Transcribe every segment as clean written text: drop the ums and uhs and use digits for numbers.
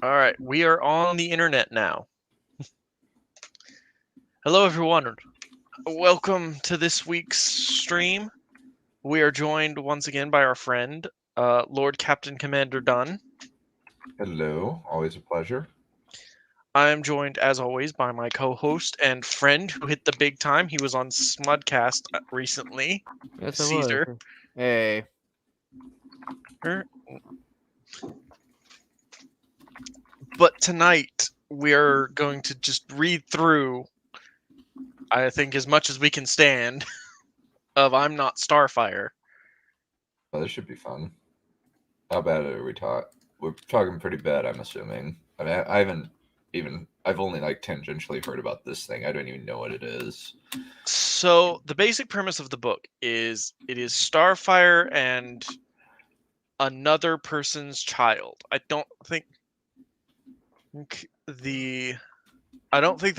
All right, we are on the internet now. Hello, everyone. Welcome to this week's stream. We are joined once again by our friend, Lord Captain Commander Dunn. Hello, always a pleasure. I am joined, as always, by my co-host and friend who hit the big time. He was on Smudcast recently. Yes, I Caesar. was. Hey. But tonight we are going to just read through, I think, as much as we can stand of I'm Not Starfire. Oh, this should be fun. How bad are we talking? We're talking pretty bad, I'm assuming. I mean, I've only like tangentially heard about this thing. I don't even know what it is. So the basic premise of the book is it is Starfire and another person's child. I don't think the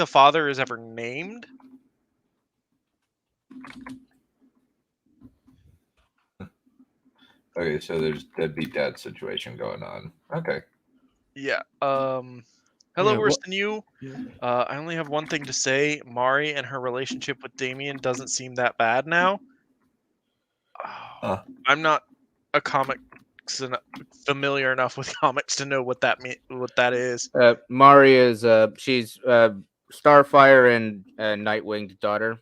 father is ever named. Okay, so there's deadbeat dad situation going on. Okay. Yeah. Hello, Yeah, worse than you. I only have one thing to say. Mari and her relationship with Damien doesn't seem that bad now. I'm not a comic familiar enough with comics to know what that is. Mari is she's Starfire and Nightwing's daughter.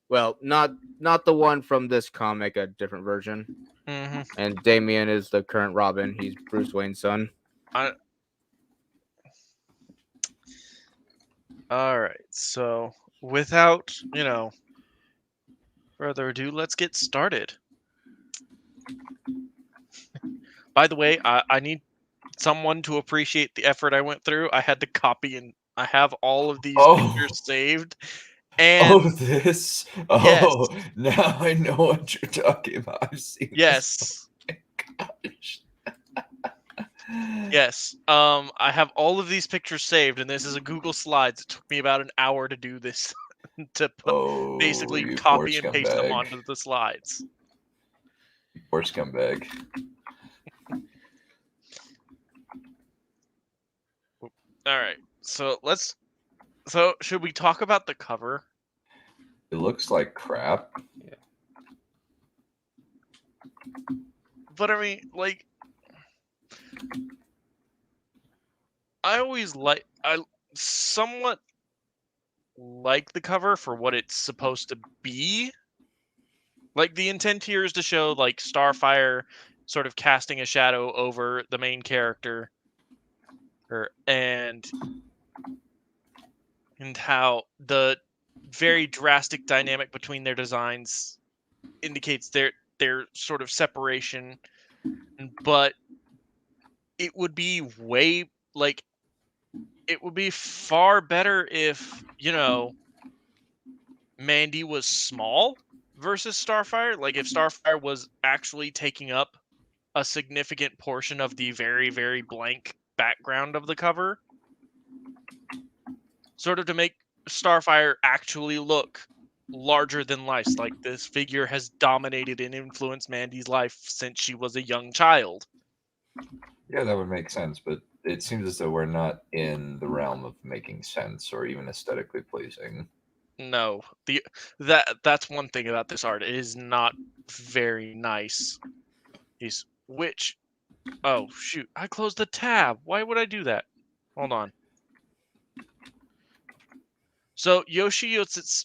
Well, not the one from this comic, a different version. Mm-hmm. And Damien is the current Robin. He's Bruce Wayne's son. All right. So, without, further ado, let's get started. By the way, I need someone to appreciate the effort I went through. I had to copy and I have all of these pictures saved. And this? yes. Now I know what you're talking about. I've seen yes. This. Oh my gosh. Yes. I have all of these pictures saved, and this is a Google Slides. It took me about an hour to do this, to basically copy and paste them onto the slides. You poor scumbag. All right. So should we talk about the cover? It looks like crap. Yeah. But I mean, I somewhat like the cover for what it's supposed to be. Like, the intent here is to show, like, Starfire sort of casting a shadow over the main character, and how the very drastic dynamic between their designs indicates their sort of separation. But it would be it would be far better if, Mandy was small versus Starfire. Like, if Starfire was actually taking up a significant portion of the very, very blank background of the cover, sort of to make Starfire actually look larger than life. Like, this figure has dominated and influenced Mandy's life since she was a young child. Yeah, that would make sense, but it seems as though we're not in the realm of making sense or even aesthetically pleasing. No, that's one thing about this art. It is not very nice. Oh shoot! I closed the tab. Why would I do that? Hold on. So Yoshitane.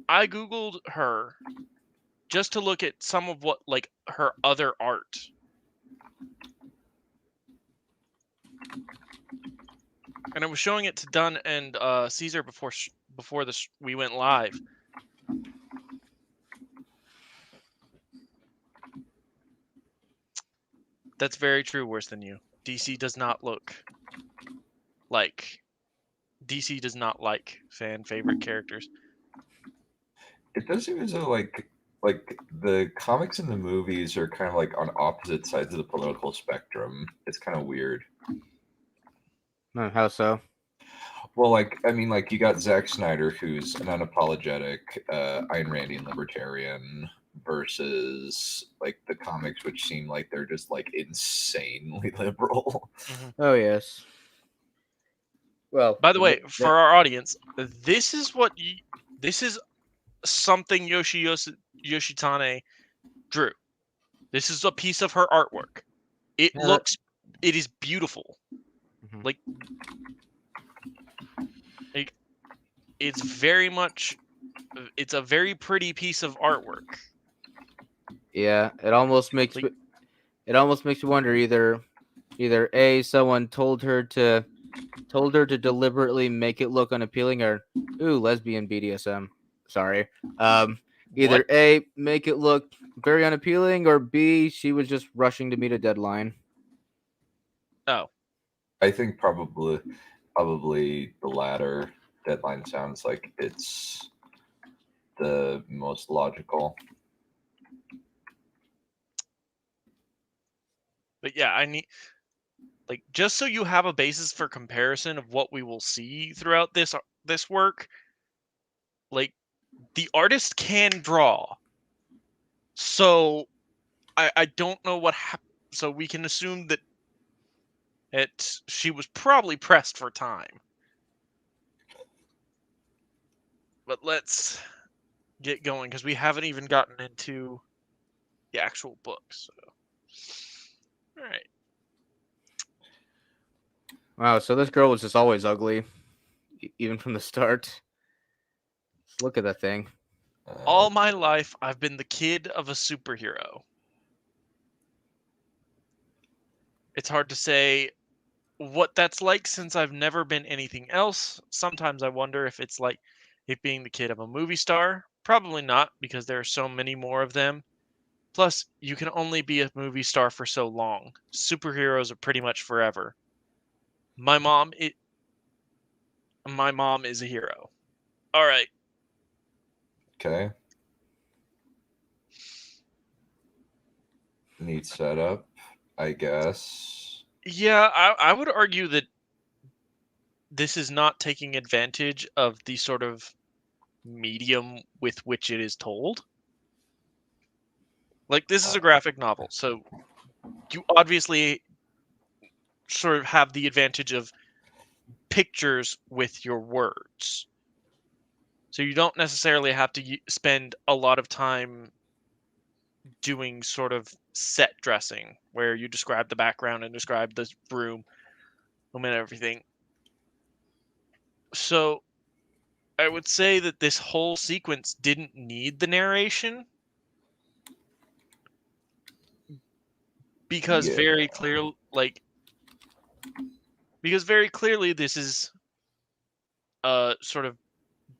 I googled her just to look at some of what, like, her other art. And I was showing it to Dunn and Caesar before we went live. That's very true, worse than you. DC does not like fan favorite characters. It does seem as though like the comics and the movies are kind of like on opposite sides of the political spectrum. It's kind of weird. How so? Well, like, I mean, like, you got Zack Snyder, who's an unapologetic Ayn Randian libertarian, versus, like, the comics, which seem like they're just, like, insanely liberal. Mm-hmm. Oh, yes. Well, by the way, for our audience, this is something Yoshitane drew. This is a piece of her artwork. It is beautiful. Mm-hmm. Like it's very much, it's a very pretty piece of artwork. Yeah, it almost makes you wonder either A, someone told her to deliberately make it look unappealing, or lesbian BDSM. Sorry. Either What? A, make it look very unappealing, or B, she was just rushing to meet a deadline. Oh. I think probably the latter. Deadline sounds like it's the most logical. But yeah, I need, like, just so you have a basis for comparison of what we will see throughout this work. Like, the artist can draw, so I don't know what happened. So we can assume that she was probably pressed for time. But let's get going, because we haven't even gotten into the actual book. So, all right. Wow, so this girl was just always ugly, even from the start. Just look at that thing. All my life, I've been the kid of a superhero. It's hard to say what that's like, since I've never been anything else. Sometimes I wonder if it's like it being the kid of a movie star. Probably not, because there are so many more of them. Plus, you can only be a movie star for so long. Superheroes are pretty much forever. My mom is a hero. All right. Okay. Neat setup, I guess. Yeah, I would argue that this is not taking advantage of the sort of medium with which it is told. Like, this is a graphic novel, so you obviously sort of have the advantage of pictures with your words. So you don't necessarily have to spend a lot of time doing sort of set dressing, where you describe the background and describe the room and everything. So I would say that this whole sequence didn't need the narration, because very clearly this is a sort of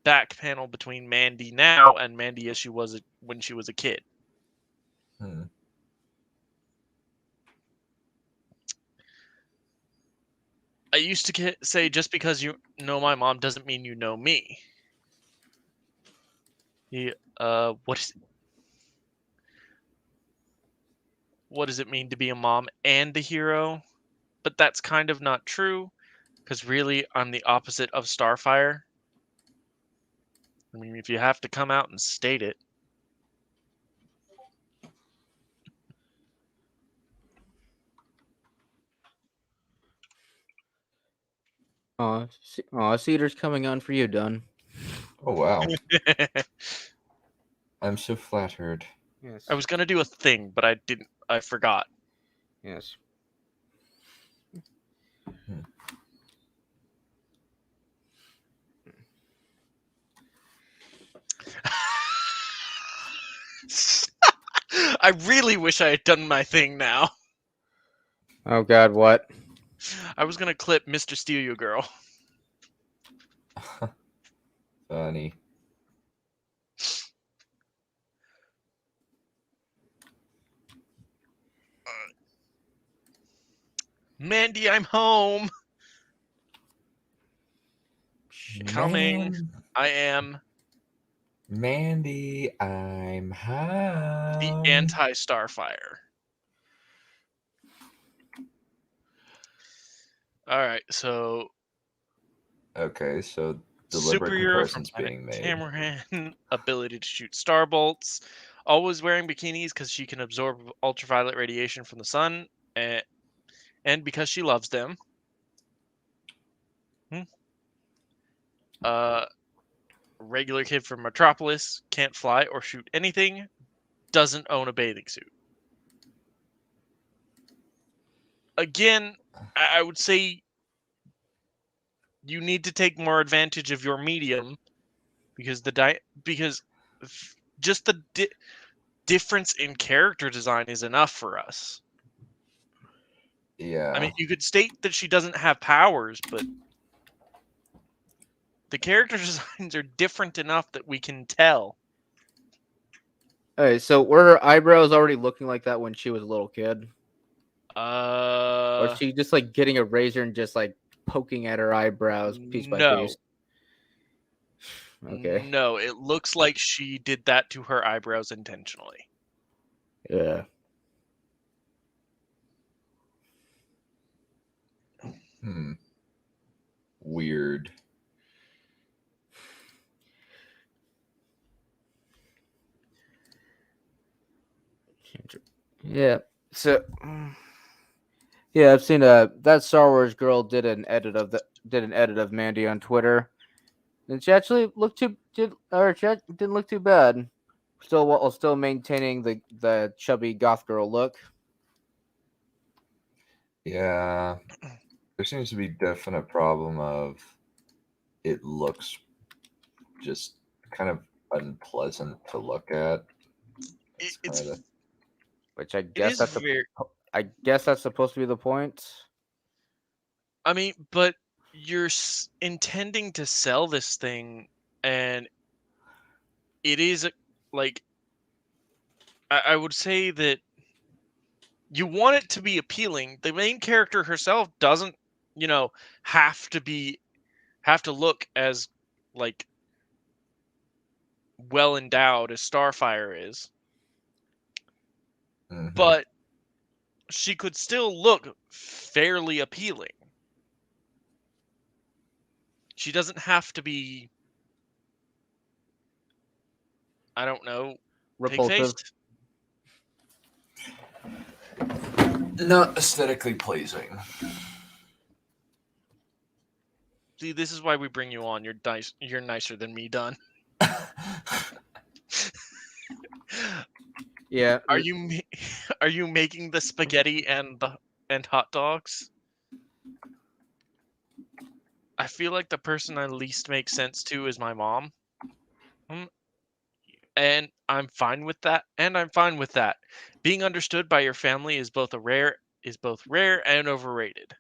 back panel between Mandy now and Mandy as she was when she was a kid. I used to say, just because you know my mom doesn't mean you know me. What does it mean to be a mom and a hero? But that's kind of not true, because really I'm the opposite of Starfire. I mean, if you have to come out and state it. Cedar's coming on for you, Dunn. Oh, wow. I'm so flattered. Yes. I was going to do a thing, but I didn't. I forgot. Yes. I really wish I had done my thing now. Oh, God, what? I was going to clip Mr. Steal Your Girl. Funny. Mandy, I'm home. Coming. I am. Mandy, I'm home. The anti-Starfire. All right, so Okay, so deliberate Superhero from comparisons planet being made. Tamaran, ability to shoot star bolts, always wearing bikinis because she can absorb ultraviolet radiation from the sun, and because she loves them. Hmm. Regular kid from Metropolis, can't fly or shoot anything, doesn't own a bathing suit. Again, I would say you need to take more advantage of your medium because just the difference in character design is enough for us. Yeah. I mean, you could state that she doesn't have powers, but the character designs are different enough that we can tell. Hey, so were her eyebrows already looking like that when she was a little kid? Or is she just like getting a razor and just like poking at her eyebrows piece by No. piece? Okay. No, it looks like she did that to her eyebrows intentionally. Yeah. Weird. Yeah. So yeah, I've seen that Star Wars girl did an edit of Mandy on Twitter. And she actually didn't look too bad. Still while still maintaining the chubby goth girl look. Yeah. There seems to be definite problem of it looks just kind of unpleasant to look at. It's Kinda, Which I it guess is very. that's supposed to be the point. I mean, but you're intending to sell this thing, and it is like I would say that you want it to be appealing. The main character herself doesn't, you know, have to look as like well endowed as Starfire is, mhm. but she could still look fairly appealing. She doesn't have to be, I don't know, pig Repulsive. faced. Not aesthetically pleasing. See, this is why we bring you on. You're nice. You're nicer than me, Dunn. Yeah. Are you are you making the spaghetti and hot dogs? I feel like the person I least make sense to is my mom. Hmm, and I'm fine with that. Being understood by your family is both rare and overrated.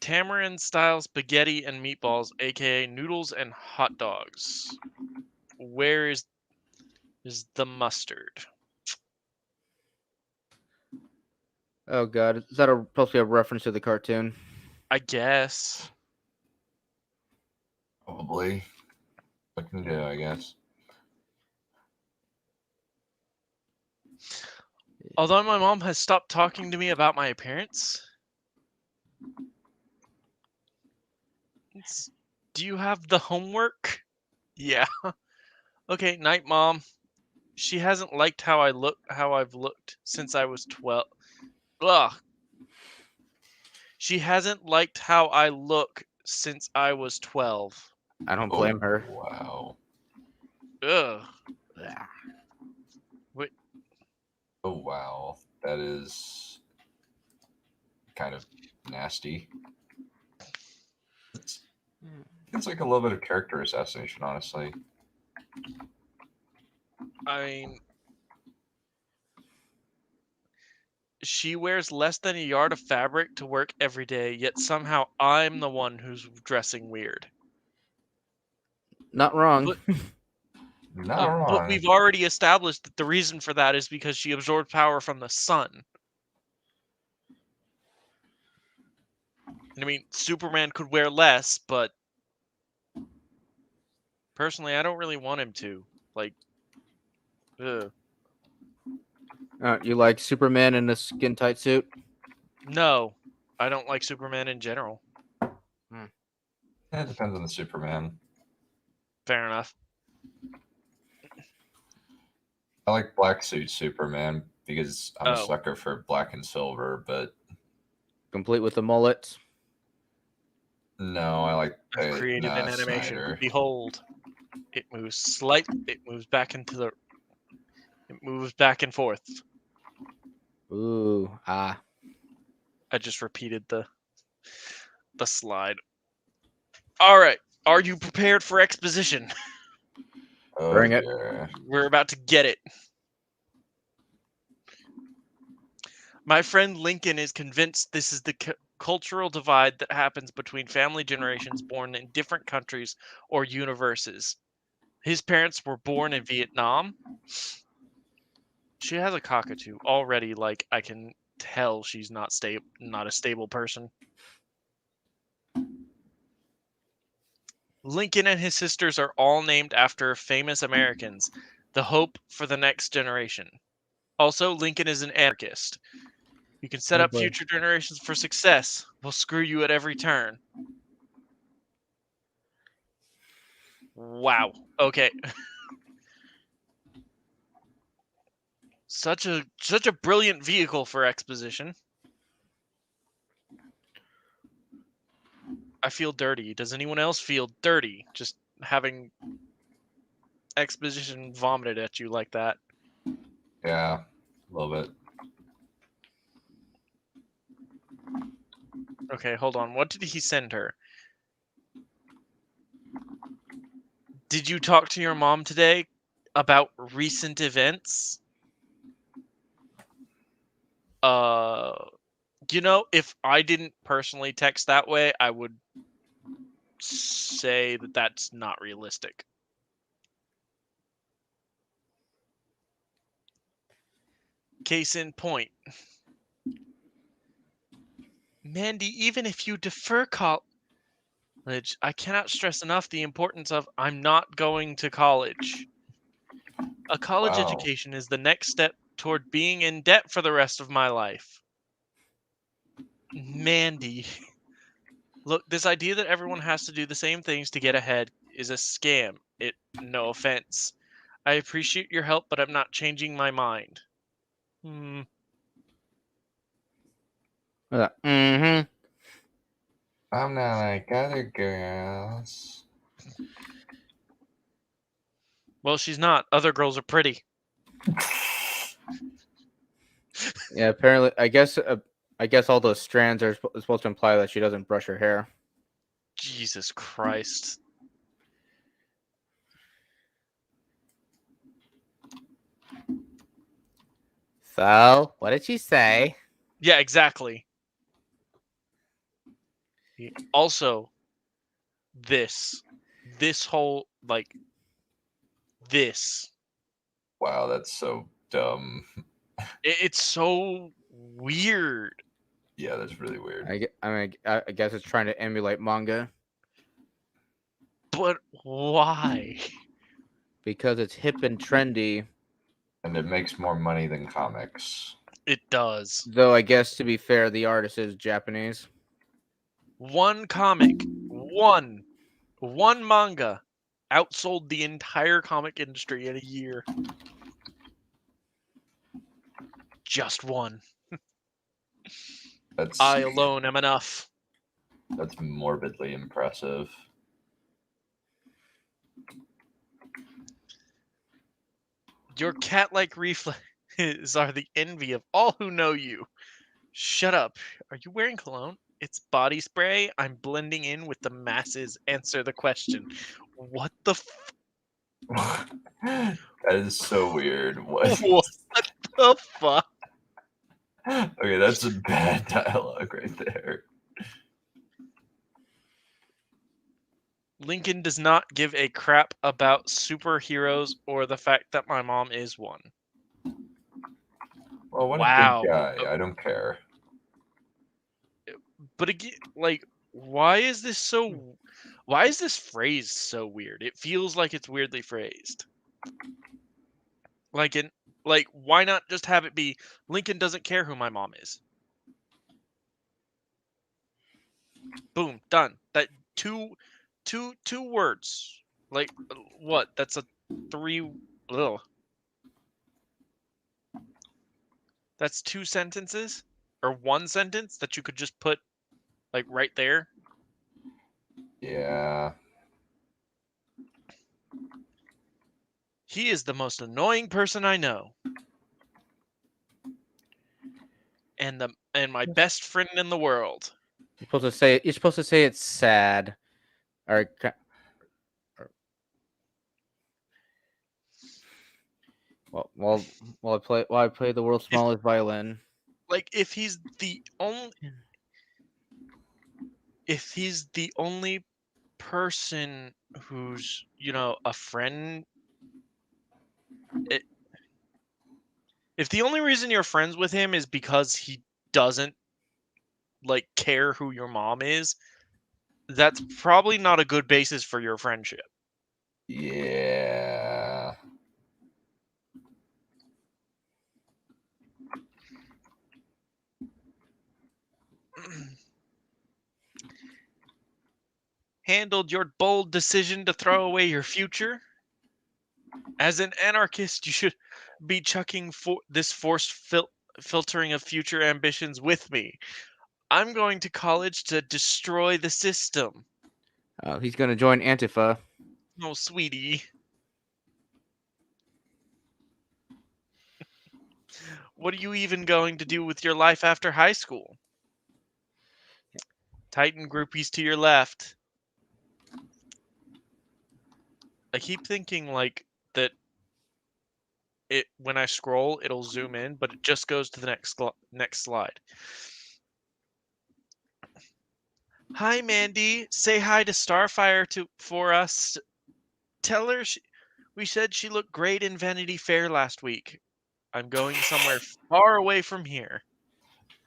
Tamarind style spaghetti and meatballs, aka noodles and hot dogs. Where is the mustard? Oh god, is that supposed to be a reference to the cartoon? I guess. Probably. What can do, I guess. Although my mom has stopped talking to me about my appearance. Do you have the homework? Yeah. Okay, night, mom. She hasn't liked how I've looked since I was 12. Ugh. She hasn't liked how I look since I was 12. I don't blame her. Wow. Ugh. Yeah. Wait, Oh, wow. That is kind of nasty. It's like a little bit of character assassination, honestly. I mean, she wears less than a yard of fabric to work every day, yet somehow I'm the one who's dressing weird. Not wrong. But Not but wrong. we've already established that the reason for that is because she absorbed power from the sun. I mean, Superman could wear less, but personally, I don't really want him to. Like, ugh. You like Superman in a skin tight suit? No, I don't like Superman in general. It depends on the Superman. Fair enough. I like black suit Superman because I'm a Oh. sucker for black and silver, but Complete with the mullets. no, I like I've created an animation. Snyder. Behold, it moves slightly. It moves back into the. It moves back and forth. Ooh, ah. I just repeated the slide. All right, are you prepared for exposition? Oh, Bring it. yeah. We're about to get it. My friend Lincoln is convinced this is the cultural divide that happens between family generations born in different countries or universes. His parents were born in Vietnam. She has a cockatoo already. Like, I can tell she's not a stable person. Lincoln and his sisters are all named after famous Americans, the hope for the next generation. Also, Lincoln is an anarchist. You can set Oh up boy. future generations for success. We'll screw you at every turn. Wow. Okay. Such a brilliant vehicle for exposition. I feel dirty. Does anyone else feel dirty just having exposition vomited at you like that? Yeah, a little bit. Okay, hold on. What did he send her? Did you talk to your mom today about recent events? If I didn't personally text that way, I would say that that's not realistic. Case in point. Mandy, even if you defer college, I cannot stress enough the importance of I'm not going to college. A college Wow. education is the next step toward being in debt for the rest of my life. Mandy. Look, this idea that everyone has to do the same things to get ahead is a scam. No offense. I appreciate your help, but I'm not changing my mind. Mm-hmm. I'm not like other girls. Well, she's not. Other girls are pretty. Yeah, apparently, I guess all those strands are supposed to imply that she doesn't brush her hair. Jesus Christ. So, what did she say? Yeah, exactly. Also, this whole, this. Wow, that's so dumb. It's so weird. Yeah, that's really weird. I guess it's trying to emulate manga. But why? Because it's hip and trendy. And it makes more money than comics. It does. Though I guess, to be fair, the artist is Japanese. One comic, one manga outsold the entire comic industry in a year. Just one. I alone am enough. That's morbidly impressive. Your cat-like reflexes are the envy of all who know you. Shut up. Are you wearing cologne? It's body spray. I'm blending in with the masses. Answer the question. What the That is so weird. What? What the fuck? Okay, that's a bad dialogue right there. Lincoln does not give a crap about superheroes or the fact that my mom is one. Well, what Wow. a good guy. I don't care. But again, why is this phrase so weird? It feels like it's weirdly phrased. Why not just have it be Lincoln doesn't care who my mom is? Boom, done. That two Two words. Like what? That's a 3. Ugh. That's 2 sentences or 1 sentence that you could just put like right there. Yeah. He is the most annoying person I know. And my best friend in the world. You're supposed to say it's sad, or while I play the world's smallest violin. Like if he's the only person who's, a friend, if the only reason you're friends with him is because he doesn't like care who your mom is, that's probably not a good basis for your friendship. Yeah. Handled your bold decision to throw away your future? As an anarchist, you should be chucking this forced filtering of future ambitions with me. I'm going to college to destroy the system. He's gonna join Antifa. Oh, sweetie. What are you even going to do with your life after high school? Titan groupies to your left. I keep thinking like that when I scroll it'll zoom in, but it just goes to the next slide. Hi Mandy, say hi to Starfire for us. Tell her we said she looked great in Vanity Fair last week. I'm going somewhere far away from here.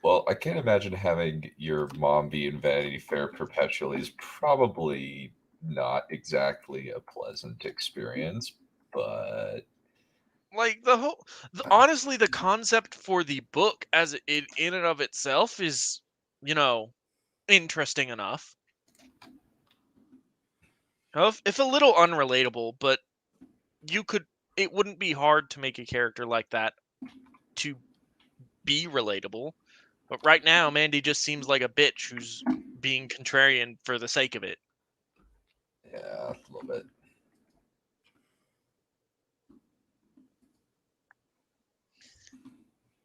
Well, I can't imagine having your mom be in Vanity Fair perpetually is probably not exactly a pleasant experience, but Like honestly, the concept for the book as it in and of itself is, interesting enough. If a little unrelatable, but it wouldn't be hard to make a character like that to be relatable. But right now, Mandy just seems like a bitch who's being contrarian for the sake of it. yeah, a little bit.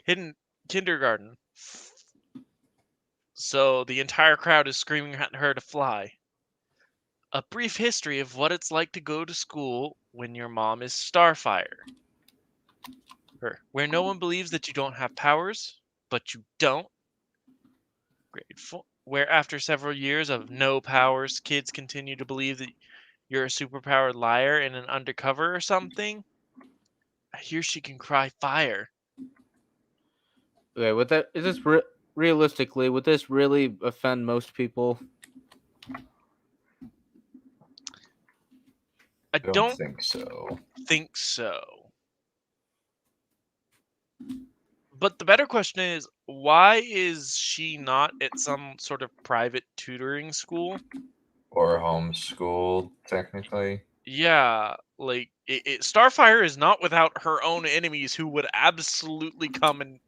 Hidden kindergarten. So the entire crowd is screaming at her to fly. A brief history of what it's like to go to school when your mom is Starfire. Where no one believes that you don't have powers, but you don't. Grade 4. Where after several years of no powers, kids continue to believe that you're a superpowered liar and an undercover or something. I hear she can cry fire. Okay, with that, is this realistically, would this really offend most people? I I don't don't think so. think so. But the better question is, why is she not at some sort of private tutoring school? Or homeschooled, technically. Yeah, like Starfire is not without her own enemies who would absolutely come and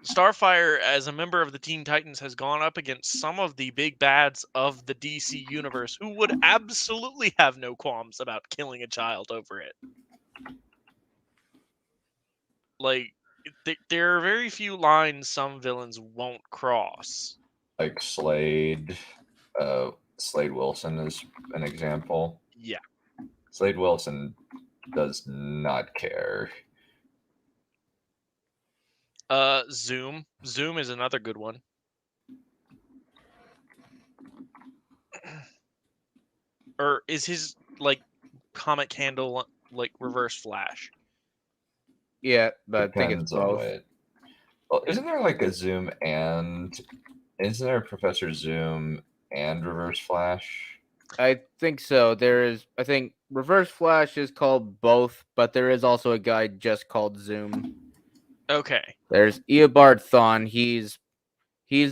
Starfire, as a member of the Teen Titans, has gone up against some of the big bads of the DC universe who would absolutely have no qualms about killing a child over it. Like, there are very few lines some villains won't cross. Like Slade. Slade Wilson is an example. Yeah. Slade Wilson does not care. Zoom. Zoom is another good one. Or is his, like, comic handle, like, Reverse Flash? Yeah, but I think it's Depends on both. what. Well, isn't there like a Zoom and isn't there a Professor Zoom and Reverse Flash? I think so. I think Reverse Flash is called both, but there is also a guy just called Zoom. Okay. There's Eobard Thawne. He's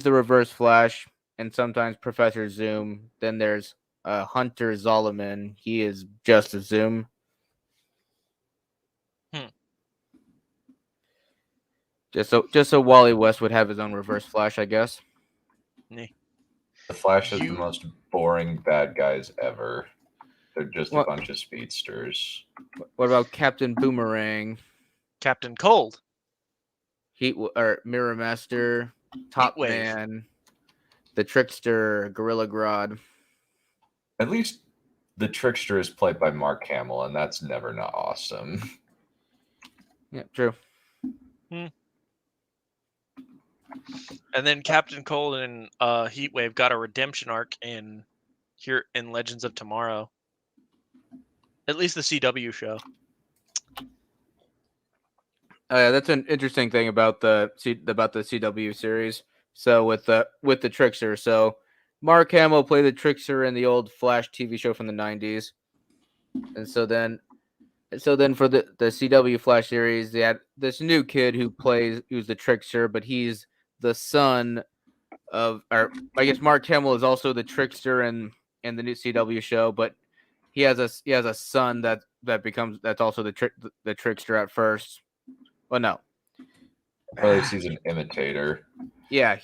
the Reverse Flash, and sometimes Professor Zoom. Then there's Hunter Zolomon. He is just a Zoom. Just so Wally West would have his own Reverse Flash, I guess. Nah. The Flash is the most boring bad guys ever. They're just a bunch of speedsters. What about Captain Boomerang? Captain Cold. Mirror Master, Top Heatwave. Man, the Trickster, Gorilla Grodd. At least the Trickster is played by Mark Hamill, and that's never not awesome. Yeah, true. And then Captain Cold and Heatwave got a redemption arc in Legends of Tomorrow. At least the CW show. That's an interesting thing about the CW series. So with the Trickster, so Mark Hamill played the Trickster in the old Flash TV show from the 90s, and so then for the CW Flash series, they had this new kid who's the Trickster, but he's the son of, or I guess Mark Hamill is also the Trickster in the new CW show, but he has a son that's also the Trickster at first. Well, no. Or at least he's an imitator. Yeah,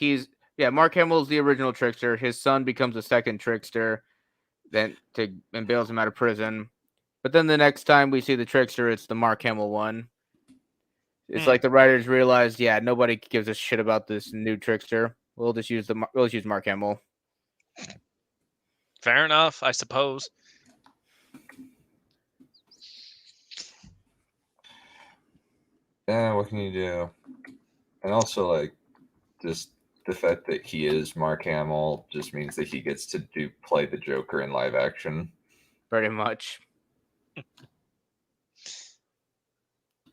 Mark Hamill's the original Trickster. His son becomes a second Trickster, and bails him out of prison. But then the next time we see the Trickster, it's the Mark Hamill one. It's like the writers realized, yeah, nobody gives a shit about this new Trickster. We'll just use Mark Hamill. Fair enough, I suppose. Yeah, what can you do? And also, like, just the fact that he is Mark Hamill just means that he gets to play the Joker in live action. Pretty much.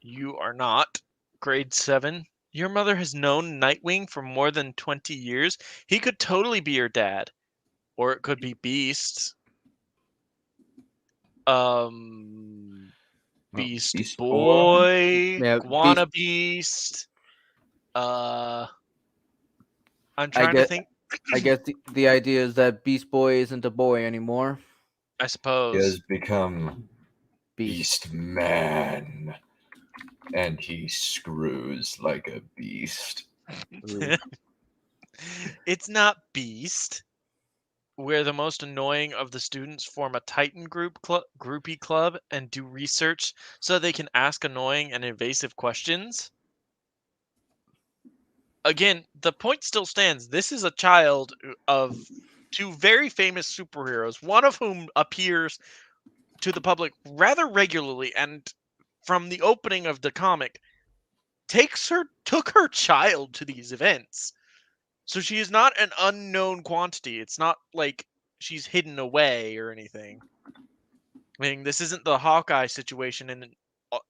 You are not. Grade 7. Your mother has known Nightwing for more than 20 years. He could totally be your dad. Or it could be Beast. Beast Boy. Yeah, Guana Beast. I'm trying to think. I guess the idea is that Beast Boy isn't a boy anymore. I suppose. He has become Beast Man. And he screws like a beast. It's not Beast, where the most annoying of the students form a Titan groupie club and do research so they can ask annoying and invasive questions. Again, the point still stands. This is a child of two very famous superheroes, one of whom appears to the public rather regularly, and from the opening of the comic, took her child to these events. So she is not an unknown quantity. It's not like she's hidden away or anything. I mean, this isn't the Hawkeye situation in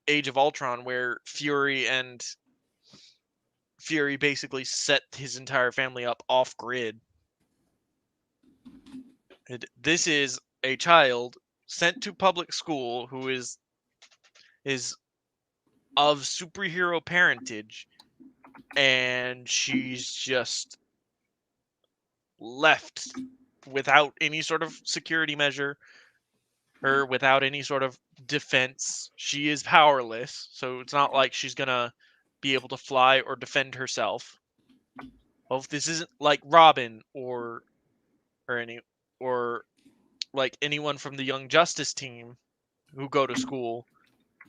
Age of Ultron where Fury basically set his entire family up off grid. This is a child sent to public school who is of superhero parentage, and she's just left without any sort of security measure or without any sort of defense. She is powerless, so it's not like she's gonna be able to fly or defend herself. Well, if this isn't like Robin or like anyone from the Young Justice team who go to school,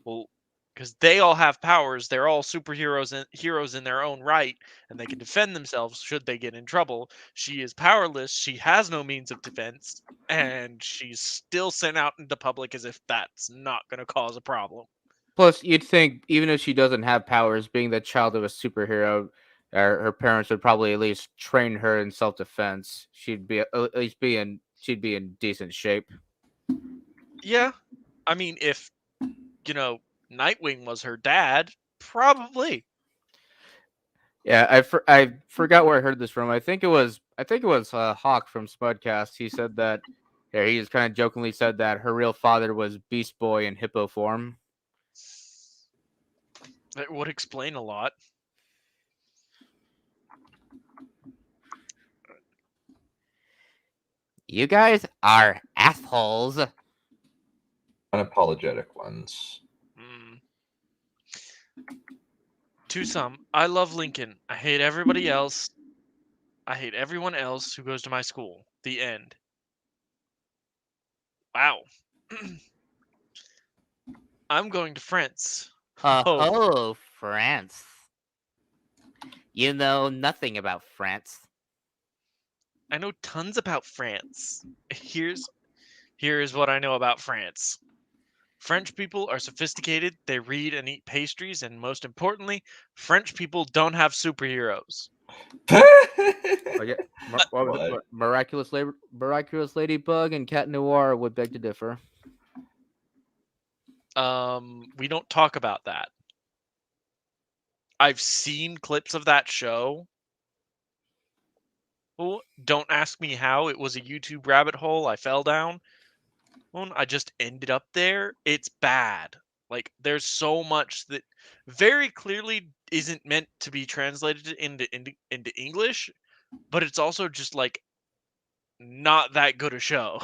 well, because they all have powers, they're all superheroes and heroes in their own right, and they can defend themselves should they get in trouble. She is powerless, she has no means of defense, and she's still sent out into public as if that's not going to cause a problem. Plus, you'd think even if she doesn't have powers, being the child of a superhero, her parents would probably at least train her in self-defense. She'd be in decent shape. Yeah, I mean, if Nightwing was her dad, probably. Yeah, I forgot where I heard this from. I think it was Hawk from Spudcast. He said that. Yeah, he just kind of jokingly said that her real father was Beast Boy in hippo form. That would explain a lot. You guys are assholes. Unapologetic ones. Mm. To some, I love Lincoln. I hate everybody else. I hate everyone else who goes to my school. The end. Wow. I'm going to France. Oh, Oh, France. You know nothing about France. I know tons about France. Here's what I know about France. French people are sophisticated, they read and eat pastries, and most importantly, French people don't have superheroes. Oh, yeah. What was it? What? Miraculous Ladybug and Cat Noir would beg to differ. We don't talk about that. I've seen clips of that show. Well, don't ask me how. It was a YouTube rabbit hole I fell down. Well, I just ended up there. It's bad. Like, there's so much that very clearly isn't meant to be translated into English, but it's also just like not that good a show.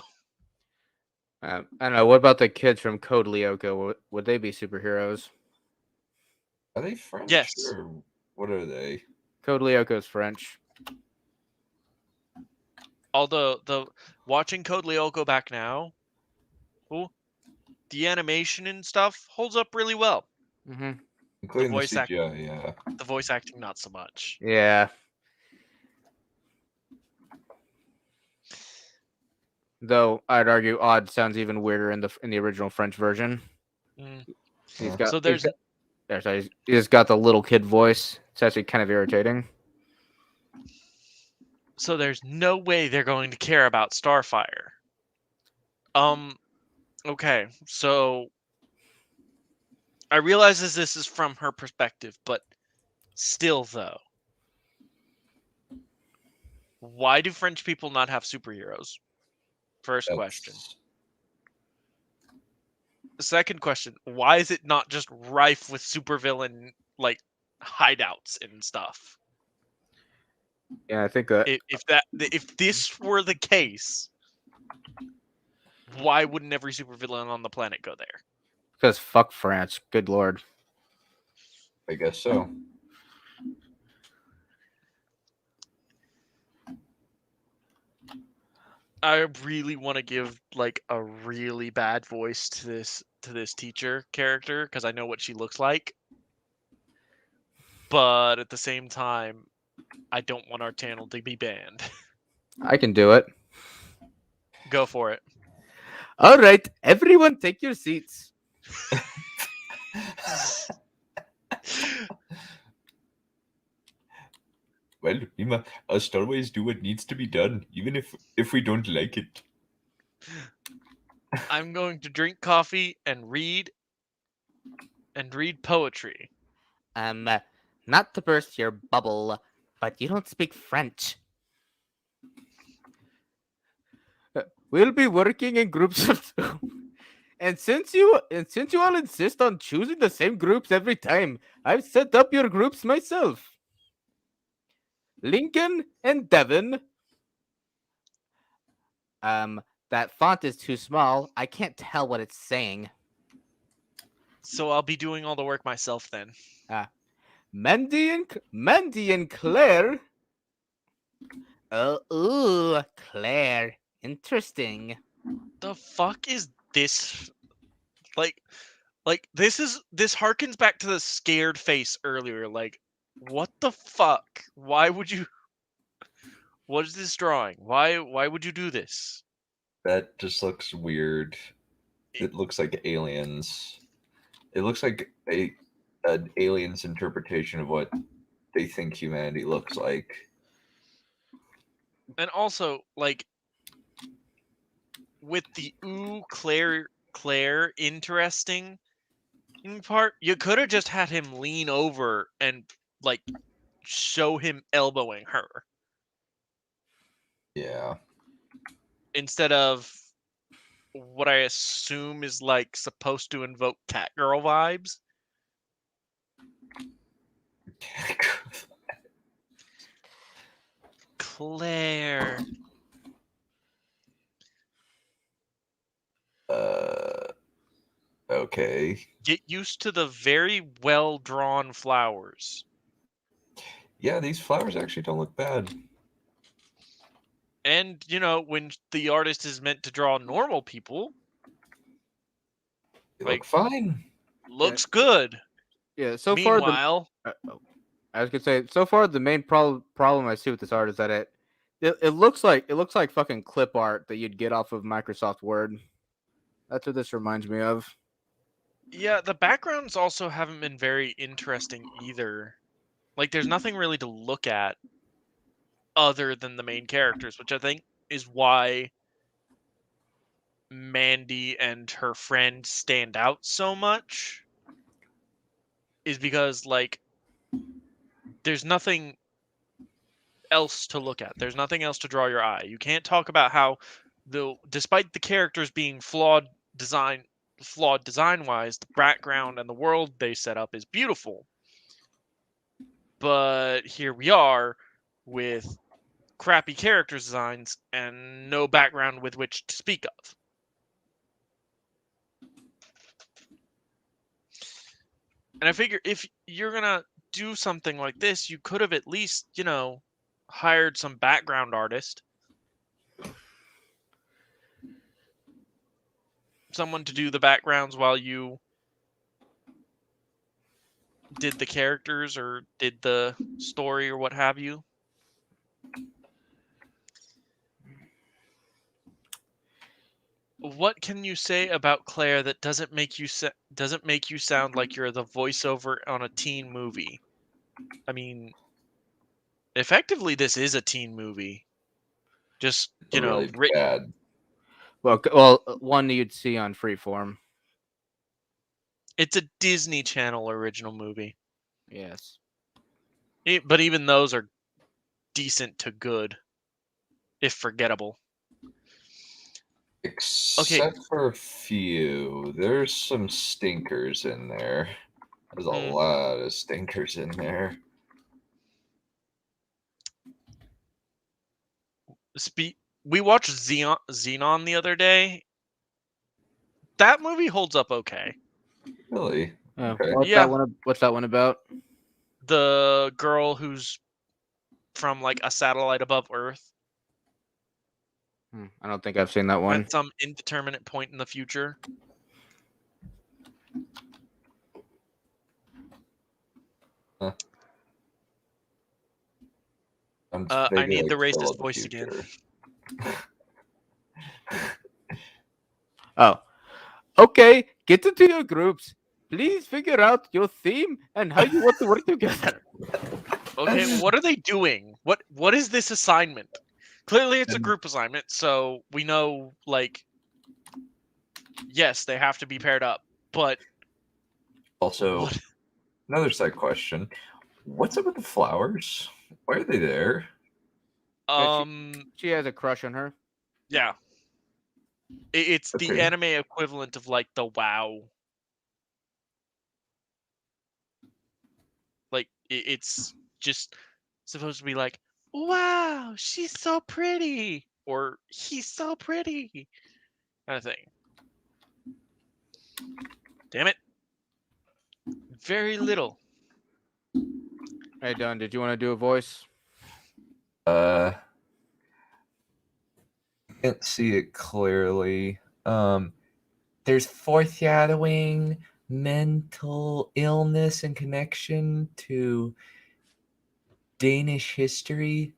I don't know. What about the kids from Code Lyoko? Would they be superheroes? Are they French Yes. or what are they? Code Lyoko's French. Although the watching Code Lyoko back now, oh, the animation and stuff holds up really well. Mm-hmm. The Including the voice CGI, yeah. the voice acting not so much. Yeah. Though I'd argue Odd sounds even weirder in the original French version. Mm. He's Huh. got So he's there's got, yeah, so he's got the little kid voice. It's actually kind of irritating. no way they're going to care about Starfire. Okay, so I realize this is from her perspective, but still though, why do French people not have superheroes? First question. That's Second question, why is it not just rife with supervillain like hideouts and stuff? Yeah, I think that If this were the case, why wouldn't every supervillain on the planet go there? because fuck France. Good lord. I guess so. I really want to give like a really bad voice to this teacher character because I know what she looks like. But at the same time, I don't want our channel to be banned. I can do it. Go for it. All right, everyone, take your seats. Well, we must always do what needs to be done, even if we don't like it. I'm going to drink coffee and read poetry. Not to burst your bubble, but you don't speak French. We'll be working in groups of two. And since you all insist on choosing the same groups every time, I've set up your groups myself. Lincoln and Devon. That font is too small. I can't tell what it's saying. So I'll be doing all the work myself then. Mandy and Claire. Oh, ooh, Claire. Interesting. The fuck is this? Like this harkens back to the scared face earlier. Like, what the fuck? Why would you? What is this drawing? Why would you do this? That just looks weird. It looks like aliens. It looks like an alien's interpretation of what they think humanity looks like. And also, like, with the Claire interesting part, you could have just had him lean over and like show him elbowing her Yeah. instead of what I assume is like supposed to invoke Catgirl vibes. Claire. Okay. Get used to the very well drawn flowers. Yeah, these flowers actually don't look bad. And, when the artist is meant to draw normal people, They like, look fine. looks good. Yeah. So far, Meanwhile, I was gonna say, so far the main problem I see with this art is that it looks like fucking clip art that you'd get off of Microsoft Word. That's what this reminds me of. yeah, the backgrounds also haven't been very interesting either. Like, there's nothing really to look at other than the main characters, which I think is why Mandy and her friend stand out so much. Is because, like, there's nothing else to look at. There's nothing else to draw your eye. You can't talk about how, despite the characters being flawed design wise, the background and the world they set up is beautiful. But here we are with crappy character designs and no background with which to speak of. And I figure if you're gonna do something like this, you could have at least, hired some background artist, someone to do the backgrounds while you did the characters or did the story or what have you. What can you say about Claire that doesn't make you sound like you're the voiceover on a teen movie? I mean, effectively, this is a teen movie. Just, Really written. bad. Well, one you'd see on Freeform. It's a Disney Channel original movie. Yes. But even those are decent to good, if forgettable. Except for a few. There's some stinkers in there. There's a lot of stinkers in there. We watched Xenon the other day. That movie holds up okay. Really? Okay. What's that one about? The girl who's from like a satellite above Earth I don't think I've seen that one. at some indeterminate point in the future. Huh. I need the racist voice again. Oh, okay. Get into your groups. Please figure out your theme and how you want to work together. Okay, what are they doing? What is this assignment? Clearly, it's a group assignment, so we know, like, yes, they have to be paired up. But also, what? Another side question: what's up with the flowers? Why are they there? She has a crush on her. Yeah. It's the Okay. anime equivalent of like the WoW. Like it's just supposed to be like, wow, she's so pretty, or he's so pretty, kind of thing. Damn it. Very little. Hey, Don, did you want to do a voice? Can't see it clearly. There's foreshadowing mental illness in connection to Danish history.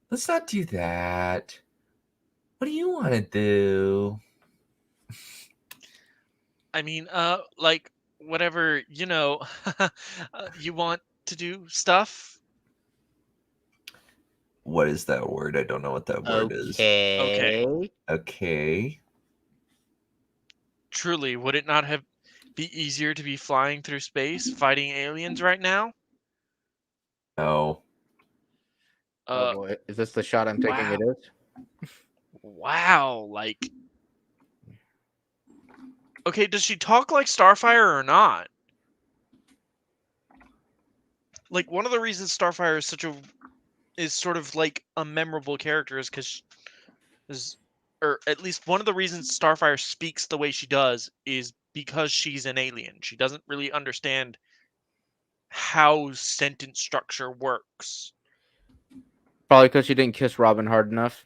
Let's not do that. What do you want to do? I mean, like whatever, you want to do stuff. What is that word? I don't know what that word is. Okay. Okay. Truly, would it not have be easier to be flying through space fighting aliens right now? No. Oh boy, is this the shot I'm taking? Wow. It is. Wow, like, okay, does she talk like Starfire or not? Like, one of the reasons Starfire is is sort of like a memorable character is because or at least one of the reasons Starfire speaks the way she does is because she's an alien. She doesn't really understand how sentence structure works. Probably because she didn't kiss Robin hard enough.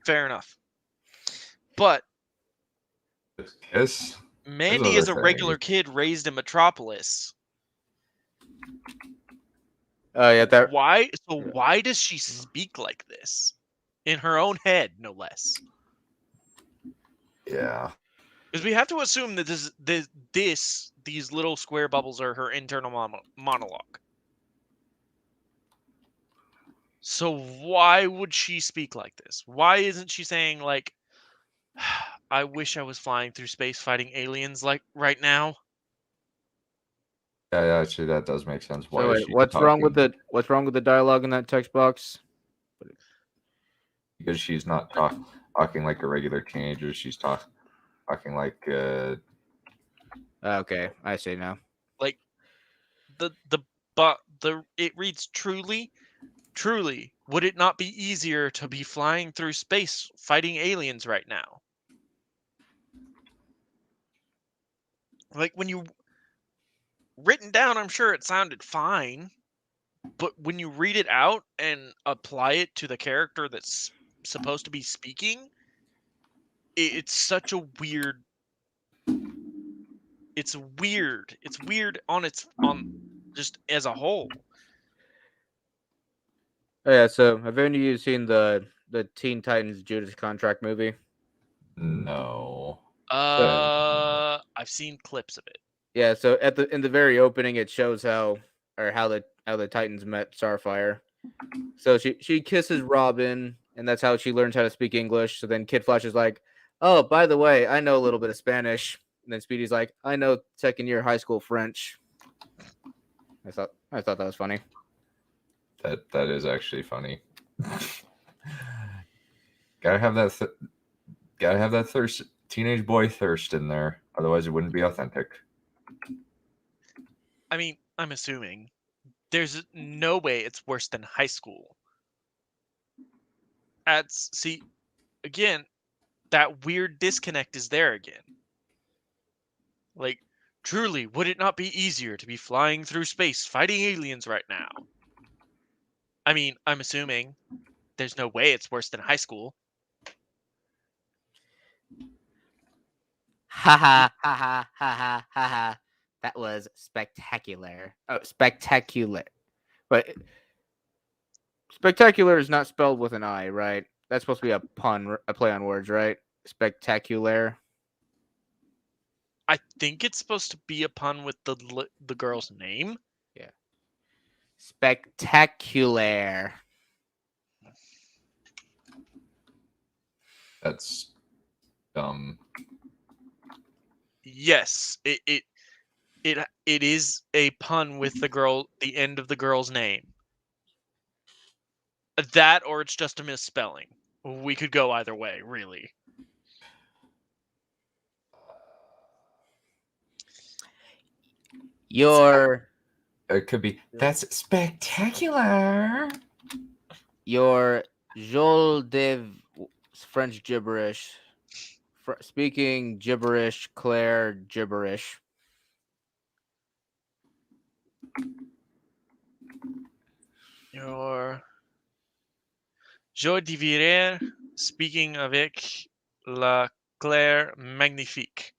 Fair enough. But Kiss. Mandy other is a regular things. kid raised in Metropolis. Oh yeah, that Why? So why does she speak like this? In her own head, no less. Yeah. Because we have to assume that these little square bubbles are her internal monologue. So why would she speak like this? Why isn't she saying like, "I wish I was flying through space fighting aliens like right now"? Yeah, actually, that does make sense. Why so is wait, she what's wrong with talking? the dialogue in that text box? Because she's not talking like a regular teenager. She's talking like Okay, I see now. Like the it reads truly, would it not be easier to be flying through space fighting aliens right now? Like when you written down, I'm sure it sounded fine, but when you read it out and apply it to the character that's supposed to be speaking, it's such a weird. It's weird. It's weird on just as a whole. Oh yeah, so have any of you seen the Teen Titans Judas Contract movie? no. I've seen clips of it. Yeah, so in the very opening, it shows how the Titans met Starfire. So she kisses Robin, and that's how she learns how to speak English. So then Kid Flash is like, "Oh, by the way, I know a little bit of Spanish." And then Speedy's like, "I know second year high school French." I thought that was funny. That is actually funny. Gotta have that. Gotta have that thirst. Teenage boy thirst in there. Otherwise, it wouldn't be authentic. I mean, I'm assuming there's no way it's worse than high school. See, again, that weird disconnect is there again. Like, truly, would it not be easier to be flying through space fighting aliens right now? I mean, I'm assuming there's no way it's worse than high school. Ha ha ha ha ha ha ha ha. That was spectacular. Oh, spectacular. But spectacular is not spelled with an I, right? That's supposed to be a pun, a play on words, right? Spectacular. I think it's supposed to be a pun with the girl's name. Yeah. Spectacular. That's dumb. Yes, it is a pun with the end of the girl's name. That or it's just a misspelling. We could go either way, really. It could be. That's spectacular. Your Jol de French gibberish. Speaking gibberish, Claire gibberish. Your Joie de vivre speaking avec la Claire magnifique.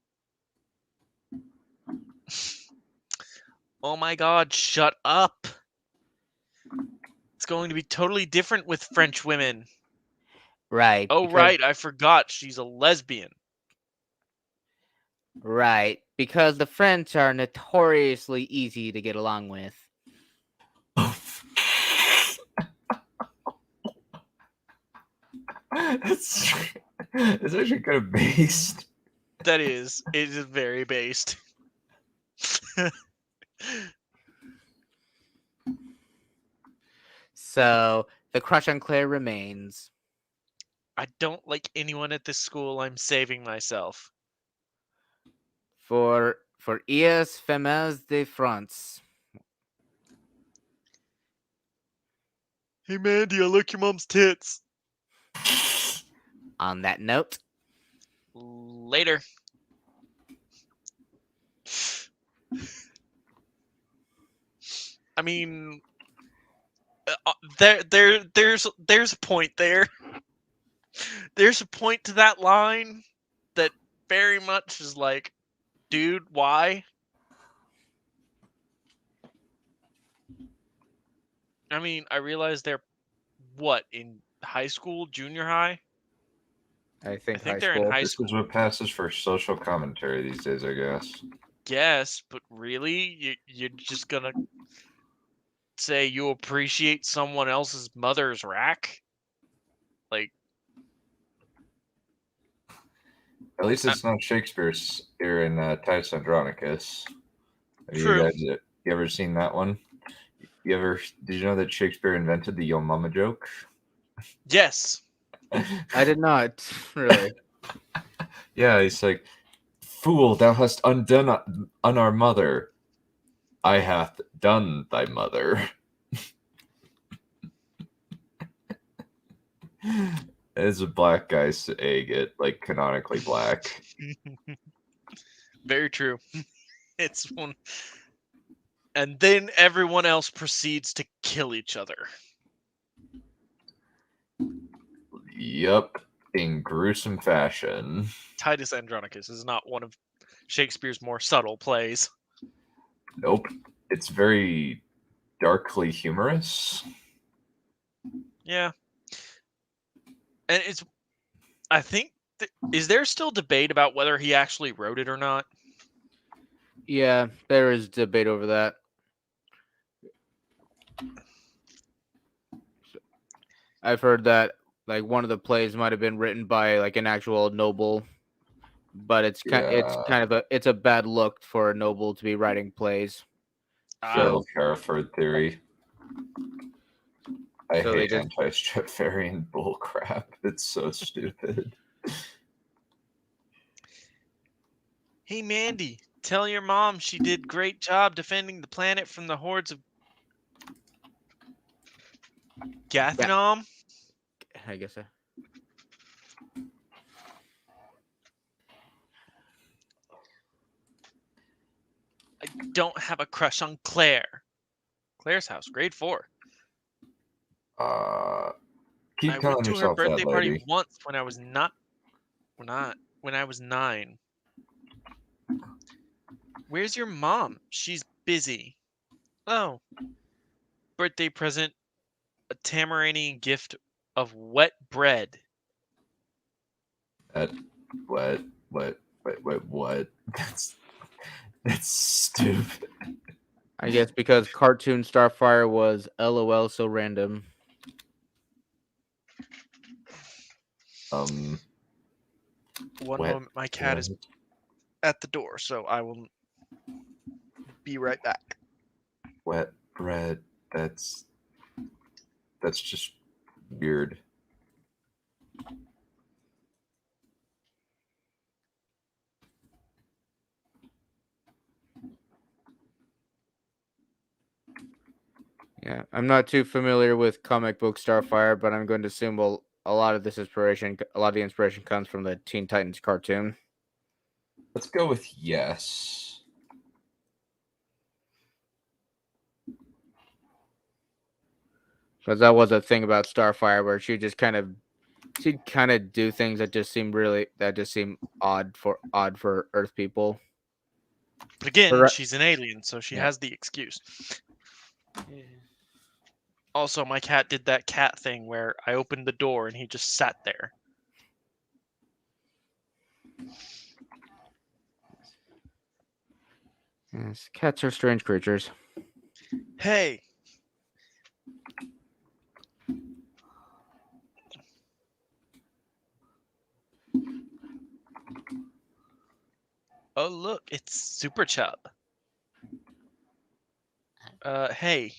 Oh my god, shut up. It's going to be totally different with French women. Right. Oh, right, I forgot she's a lesbian. Right. Because the French are notoriously easy to get along with. it's actually kind of based. That is, it is very based. So the crush on Claire remains. I don't like anyone at this school. I'm saving myself. For Ias Femmes de France. Hey Mandy, I like your mom's tits. On that note, later. I mean, there's a point there. There's a point to that line that very much is like, dude, why? I mean, I realize they're what, in high school, junior high? I I think high think they're in school. high This is school. what passes for social commentary these days, I guess. Yes, but really, you're just gonna say you appreciate someone else's mother's rack? Like, At least it's not Shakespeare's here in Titus Andronicus. Have you true. guys you ever seen that one? Did you know that Shakespeare invented the yo mama joke? Yes. I did not really. Yeah, he's like, fool, thou hast undone our mother. I hath done thy mother. It's a black guy saying it, like canonically black. Very true. It's one. And then everyone else proceeds to kill each other. Yup, in gruesome fashion. Titus Andronicus is not one of Shakespeare's more subtle plays. Nope, it's very darkly humorous. Yeah. And it's, I think, is there still debate about whether he actually wrote it or not? Yeah, there is debate over that. I've heard that like one of the plays might have been written by like an actual noble, but it's kind of a bad look for a noble to be writing plays. So Hereford theory. I So they hate just- anti-Stradivarian bullcrap. It's so stupid. Hey Mandy, tell your mom she did great job defending the planet from the hordes of Gathinom. I guess so. I don't have a crush on Claire. Claire's house, grade 4. Keep I telling went to her yourself that, birthday party lady. once when I was when I was 9. Where's your mom? She's busy. Oh. Birthday present, a Tamaranian gift of wet bread. What? That's stupid. I guess because cartoon Starfire was LOL so random. One Wet moment, my cat is at the door, so I will be right back. Wet bread. That's just weird. Yeah, I'm not too familiar with comic book Starfire, but I'm going to assume a lot of the inspiration comes from the Teen Titans cartoon. Let's go with yes. Because that was a thing about Starfire where she'd kind of do things that just seem odd for Earth people. But again, Correct. she's an alien, so she Yeah. has the excuse. Also, my cat did that cat thing where I opened the door and he just sat there. Yes, cats are strange creatures. Hey. Oh, look, it's Super Chub. Hey.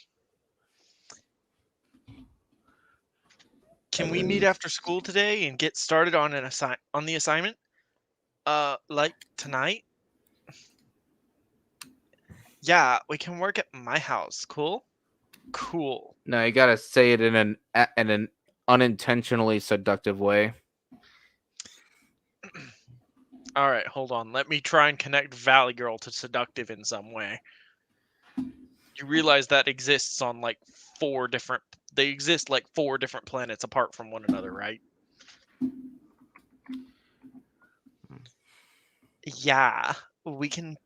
Can we meet after school today and get started on on the assignment? Like tonight? Yeah, we can work at my house. Cool? Cool. No, you gotta say it in an unintentionally seductive way. All right, hold on. Let me try and connect Valley Girl to seductive in some way. You realize that exists on like they exist like 4 different planets apart from one another, right? Yeah, we can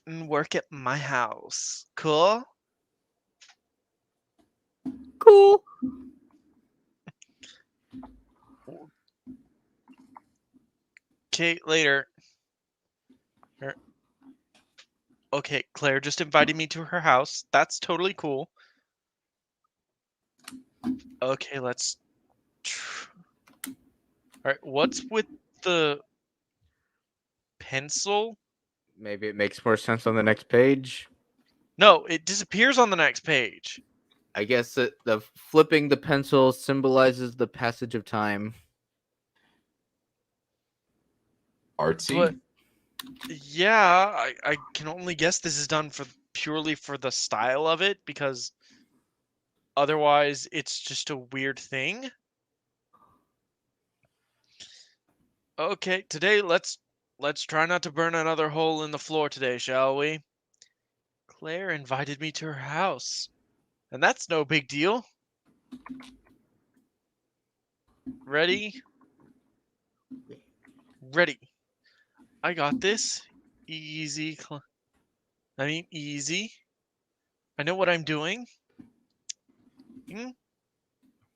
work at my house. Cool? Cool. Okay, later. Okay, Claire just invited me to her house. That's totally cool. Okay, let's. All right, what's with the pencil? Maybe it makes more sense on the next page. No, it disappears on the next page. I guess the flipping the pencil symbolizes the passage of time. Artsy. But yeah, I can only guess this is done purely for the style of it, because otherwise it's just a weird thing. Okay, today let's try not to burn another hole in the floor today, shall we? Claire invited me to her house, and that's no big deal. Ready? Ready. I got this. Easy. Easy. I know what I'm doing.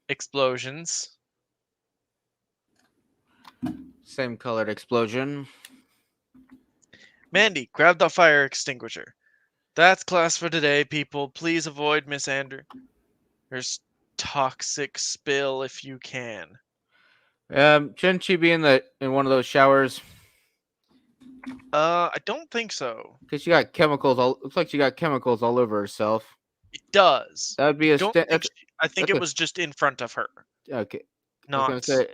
Explosions. Same colored explosion. Mandy, grab the fire extinguisher. That's class for today, people. Please avoid Miss There's toxic spill if you can. Shouldn't she be in one of those showers? I don't think so. Because she got chemicals all. Looks like she got chemicals all over herself. It does. That would be a Don't think I think it was just in front of her. okay. I was Not. gonna say.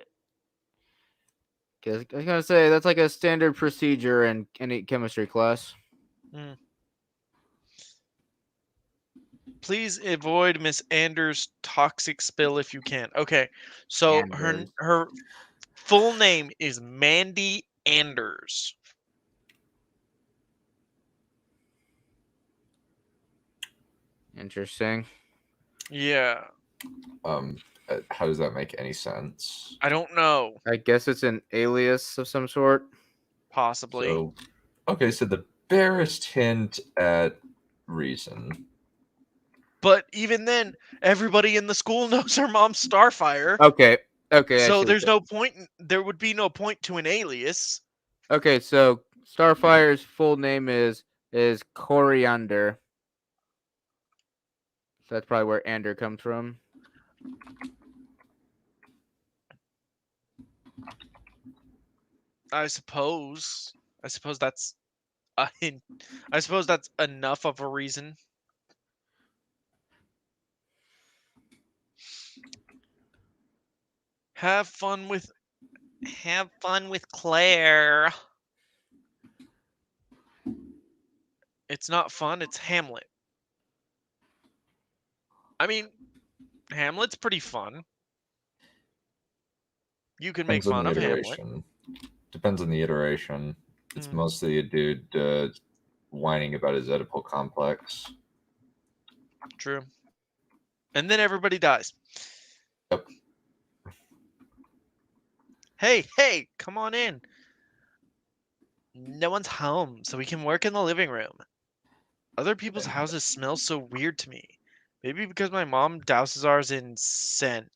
I was gonna say that's like a standard procedure in any chemistry class. Please avoid Miss Anders' toxic spill if you can. Okay, so Anders. her full name is Mandy Anders. Interesting. Yeah. How does that make any sense? I don't know. I guess it's an alias of some sort. Possibly. So, okay, so the barest hint at reason. But even then, everybody in the school knows her mom's Starfire. Okay. Okay. So there's no point. There would be no point to an alias. Okay, so Starfire's full name is Coriander. So that's probably where Ander comes from. I suppose that's a hint. I suppose that's enough of a reason. Have fun with Claire. It's not fun, it's Hamlet. I mean, Hamlet's pretty fun. You can make fun of Hamlet. Depends on the iteration. It's mostly a dude whining about his Oedipal complex. True. And then everybody dies. Yep. Hey, come on in. No one's home, so we can work in the living room. Other people's houses smell so weird to me. Maybe because my mom douses ours in scent.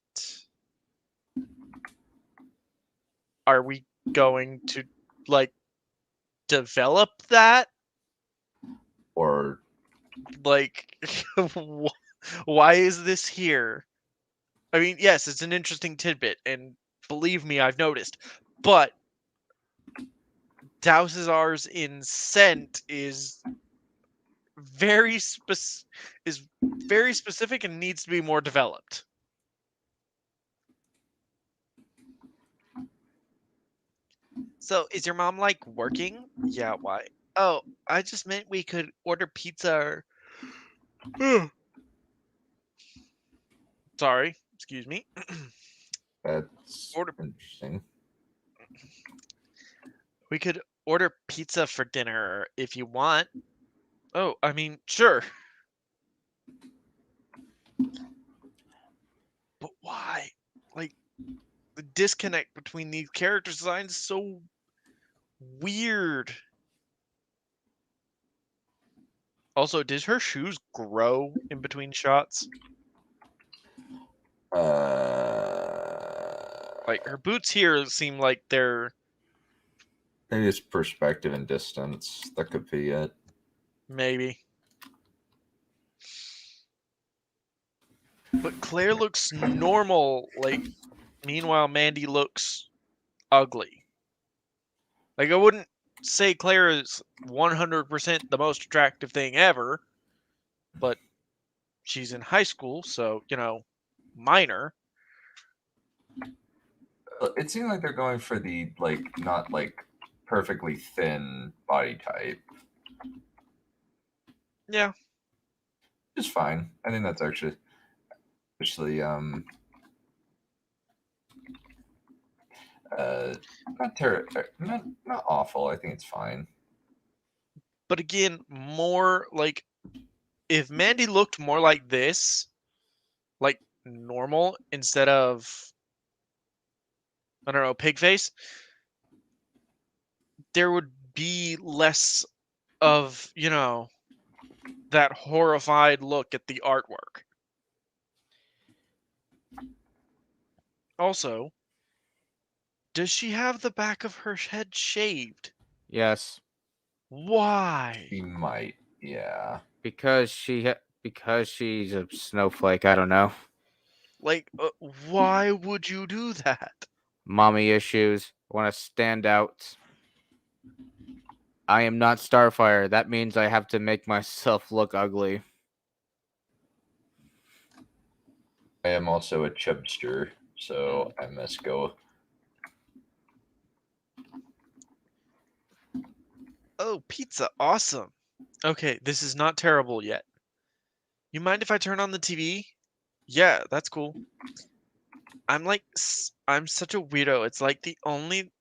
Are we going to, like, develop that? Or, like, why is this here? I mean, yes, it's an interesting tidbit, and believe me, I've noticed. But douses ours in scent is very specific and needs to be more developed. So, is your mom like working? Yeah, why? Oh, I just meant we could order pizza or Sorry, excuse me. that's interesting. We could order pizza for dinner if you want. Oh, I mean, sure. But why? Like, the disconnect between these character designs is so weird. Also, did her shoes grow in between shots? Like, her boots here seem like they're Maybe it's perspective and distance. That could be it. maybe. But Claire looks normal. Like, meanwhile, Mandy looks ugly. Like, I wouldn't say Claire is 100% the most attractive thing ever, but she's in high school, so, minor. It seems like they're going for the not perfectly thin body type. Yeah. It's fine. I think that's actually not awful. I think it's fine. But again, more like if Mandy looked more like this, like normal, instead of, I don't know, pig face, there would be less of, that horrified look at the artwork. Also, does she have the back of her head shaved? Yes, Why? She might. Yeah. because she's a snowflake. I don't know. Like, why would you do that? Mommy issues. Want to stand out. I am not Starfire. That means I have to make myself look ugly. I am also a chubster, so I must go. Oh, pizza, awesome. Okay, this is not terrible yet. You mind if I turn on the TV? Yeah, that's cool. I'm such a weirdo. It's like the only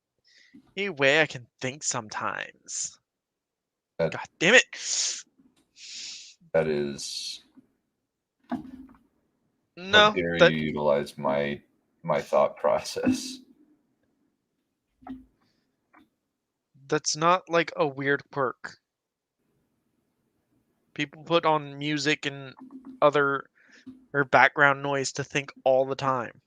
way I can think sometimes. That God damn it. that is. How No, dare you utilize my thought process? that's not like a weird quirk. People put on music and other or background noise to think all the time.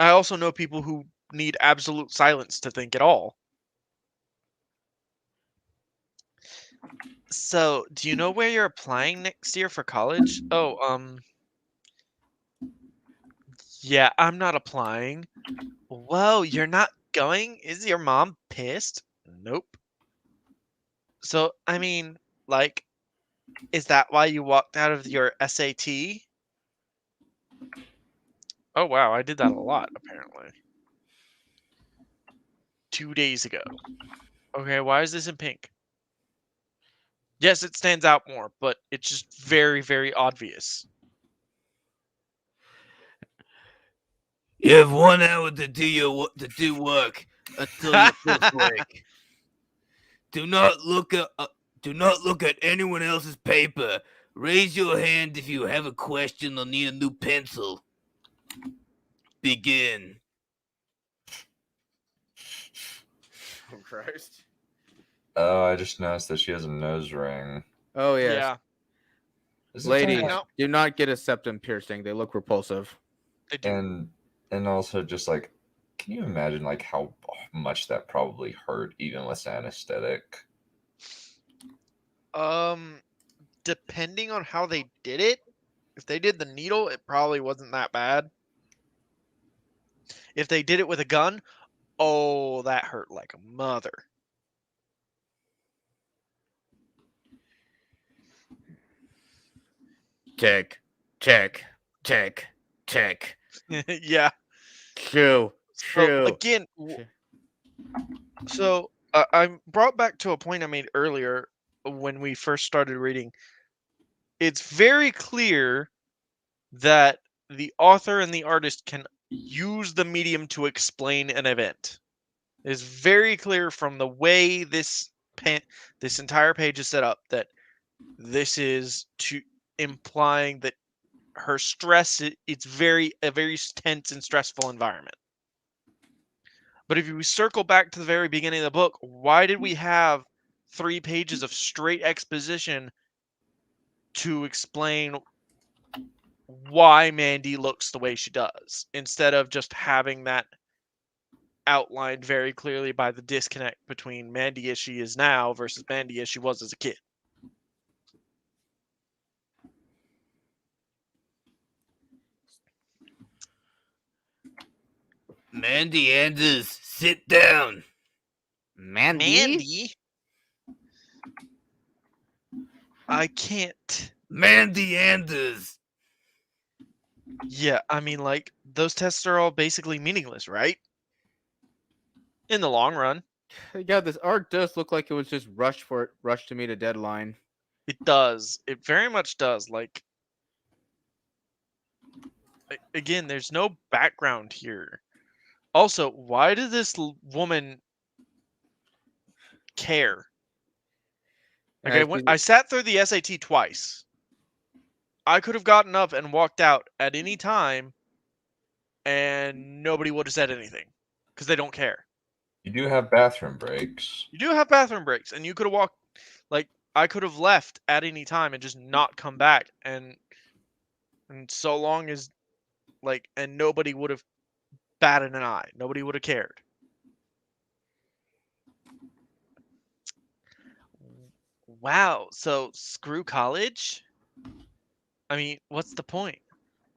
I also know people who need absolute silence to think at all. So, do you know where you're applying next year for college? Oh, yeah, I'm not applying. Whoa, you're not going? Is your mom pissed? Nope. So, I mean, like, is that why you walked out of your SAT? Oh, wow, I did that a lot, apparently. 2 days ago. Okay, why is this in pink? Yes, it stands out more, but it's just very, very obvious. You have 1 hour to do work until your fifth break. Do not look at anyone else's paper. Raise your hand if you have a question or need a new pencil. Begin. Oh Christ. Oh, I just noticed that she has a nose ring. Oh yes. Yeah, Ladies, no. do not get a septum piercing. They look repulsive. they do. And also just can you imagine how much that probably hurt even with anesthetic? Depending on how they did it, if they did the needle, it probably wasn't that bad. If they did it with a gun, oh, that hurt like a mother. Check. Yeah. Shoo. So again, so I'm brought back to a point I made earlier when we first started reading. It's very clear that the author and the artist can use the medium to explain an event. It is very clear from the way this entire page is set up that this is to implying that her stress, it's a very tense and stressful environment. But if we circle back to the very beginning of the book, why did we have 3 pages of straight exposition to explain why Mandy looks the way she does, instead of just having that outlined very clearly by the disconnect between Mandy as she is now versus Mandy as she was as a kid? Mandy Anders, sit down. Mandy? I can't. Mandy Anders. Yeah, I mean, like, those tests are all basically meaningless, right? In the long run. Yeah, this art does look like it was just rushed to meet a deadline. It does. It very much does. Like, again, there's no background here. Also, why did this woman care? Like, I sat through the SAT twice. I could have gotten up and walked out at any time, and nobody would have said anything because they don't care. You do have bathroom breaks. You do have bathroom breaks, and you could have walked. Like, I could have left at any time and just not come back, and so long as, like, and nobody would have batted an eye. Nobody would have cared. Wow, so screw college? I mean, what's the point?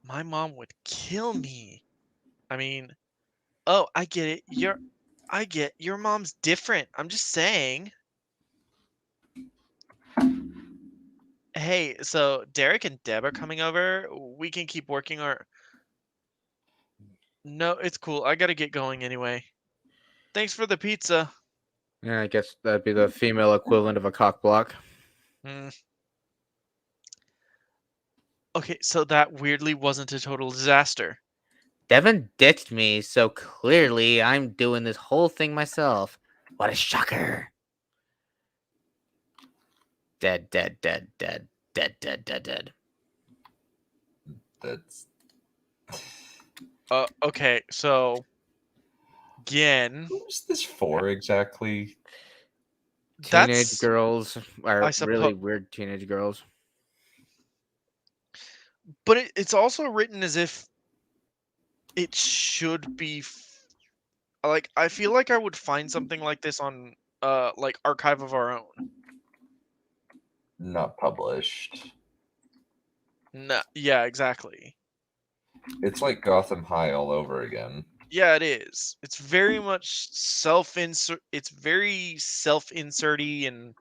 My mom would kill me. I mean, oh, I get it. Your mom's different. I'm just saying. Hey, so Derek and Deb are coming over. We can keep working our... No, it's cool. I gotta get going anyway. Thanks for the pizza. Yeah, I guess that'd be the female equivalent of a cock block. Hmm. Okay, so that weirdly wasn't a total disaster. Devin ditched me, so clearly I'm doing this whole thing myself. What a shocker. Dead, dead, dead, dead, dead, dead, dead, dead. That's Okay, so again, who's this for exactly? Teenage that's, girls are I suppose, really weird teenage girls. but it's also written as if it should be like, I feel like I would find something like this on like Archive of Our Own. Not published. No, yeah, exactly. It's like Gotham High all over again. Yeah, it is. It's very much self-insert. It's very self-inserty and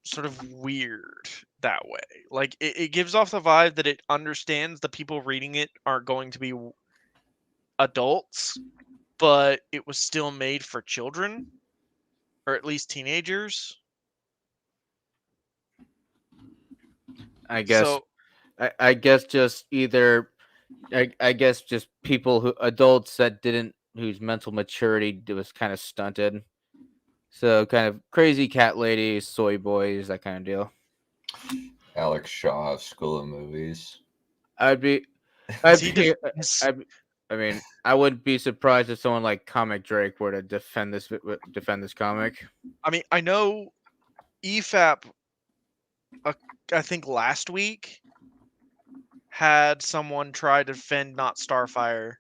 sort of weird that way. Like, it gives off the vibe that it understands the people reading it are going to be adults, but it was still made for children, or at least teenagers. I guess. So I guess just either. I guess just adults that whose mental maturity was kind of stunted. So kind of crazy cat ladies, soy boys, that kind of deal. Alex Shaw of School of Movies. I'd be, I mean, I wouldn't be surprised if someone like Comic Drake were to defend this comic. I mean, I know EFAP, I think last week, had someone try to defend Not Starfire.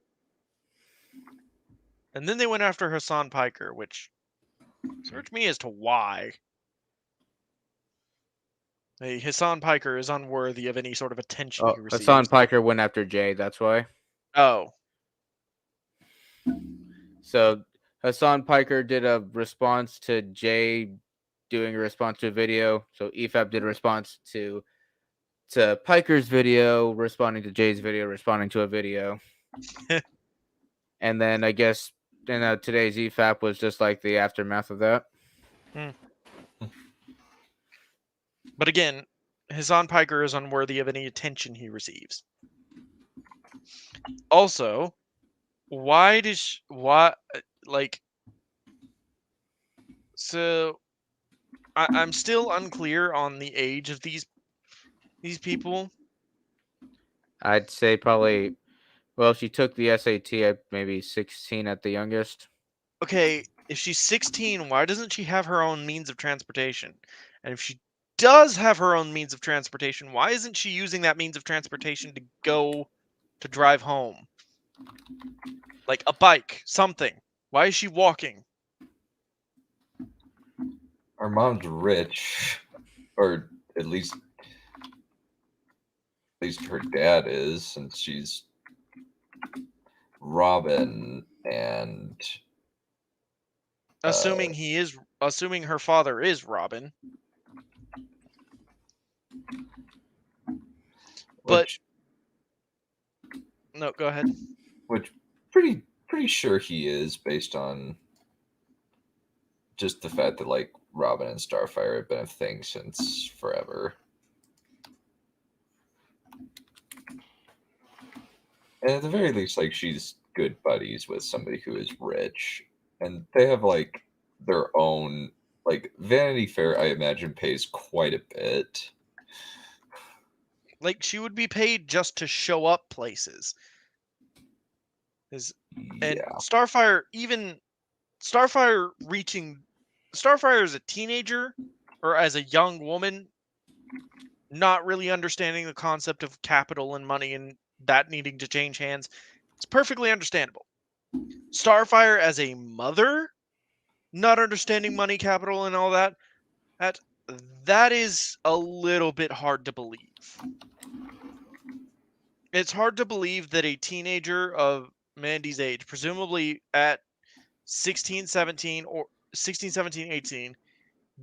And then they went after Hassan Piker, which search me as to why. Hey, Hassan Piker is unworthy of any sort of attention he receives. Hassan Piker went after Jay, that's why. Oh. So Hassan Piker did a response to Jay doing a response to a video. So EFAP did a response to Piker's video, responding to Jay's video, responding to a video. And then I guess today's EFAP was just like the aftermath of that. But again, Hassan Piker is unworthy of any attention he receives. Also, why like, so I'm still unclear on the age of these people. I'd say probably. Well, she took the SAT at maybe 16 at the youngest. Okay, if she's 16, why doesn't she have her own means of transportation? And if she does have her own means of transportation, why isn't she using that means of transportation to drive home? Like a bike, something. Why is she walking? Our mom's rich, or at least her dad is, since she's Robin and Assuming her father is Robin. But which no, go ahead. which pretty sure he is, based on just the fact that like Robin and Starfire have been a thing since forever. And at the very least, like, she's good buddies with somebody who is rich, and they have like their own, like, Vanity Fair. I imagine pays quite a bit. Like, she would be paid just to show up places. And Yeah, Starfire as a teenager or as a young woman, not really understanding the concept of capital and money and that needing to change hands, it's perfectly understandable. Starfire as a mother, not understanding money, capital, and all that, that is a little bit hard to believe. It's hard to believe that a teenager of Mandy's age, presumably at 16, 17, or 16, 17, 18,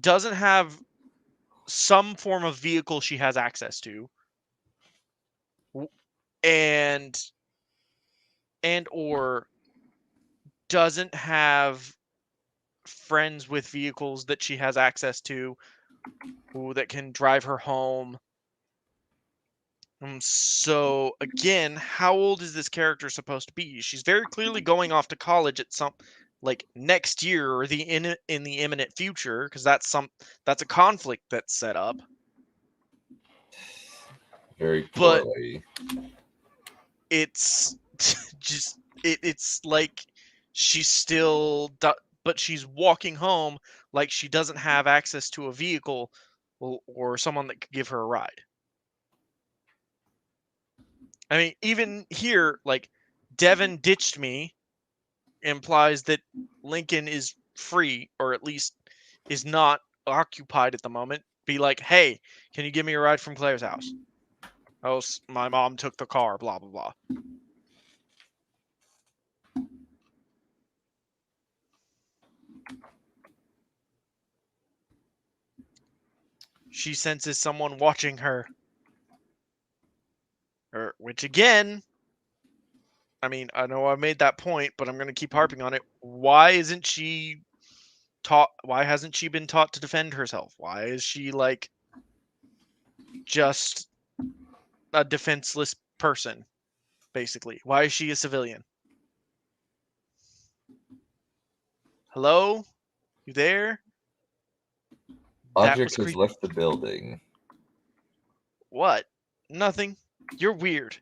doesn't have some form of vehicle she has access to, and or doesn't have friends with vehicles that she has access to that can drive her home. So again, how old is this character supposed to be? She's very clearly going off to college at some, like, next year or in the imminent future, because that's a conflict that's set up. very But poorly. it's just it's like she's still but she's walking home like she doesn't have access to a vehicle or someone that could give her a ride. I mean, even here, like, Devin ditched me implies that Lincoln is free, or at least is not occupied at the moment. Be like, hey, can you give me a ride from Claire's house? Oh, my mom took the car, blah blah blah. She senses someone watching her. Which again, I mean, I know I made that point, but I'm going to keep harping on it. Why hasn't she been taught to defend herself? Why is she like just a defenseless person, basically? Why is she a civilian? Hello? You there? That was Object has creepy. left the building. What? Nothing. You're weird.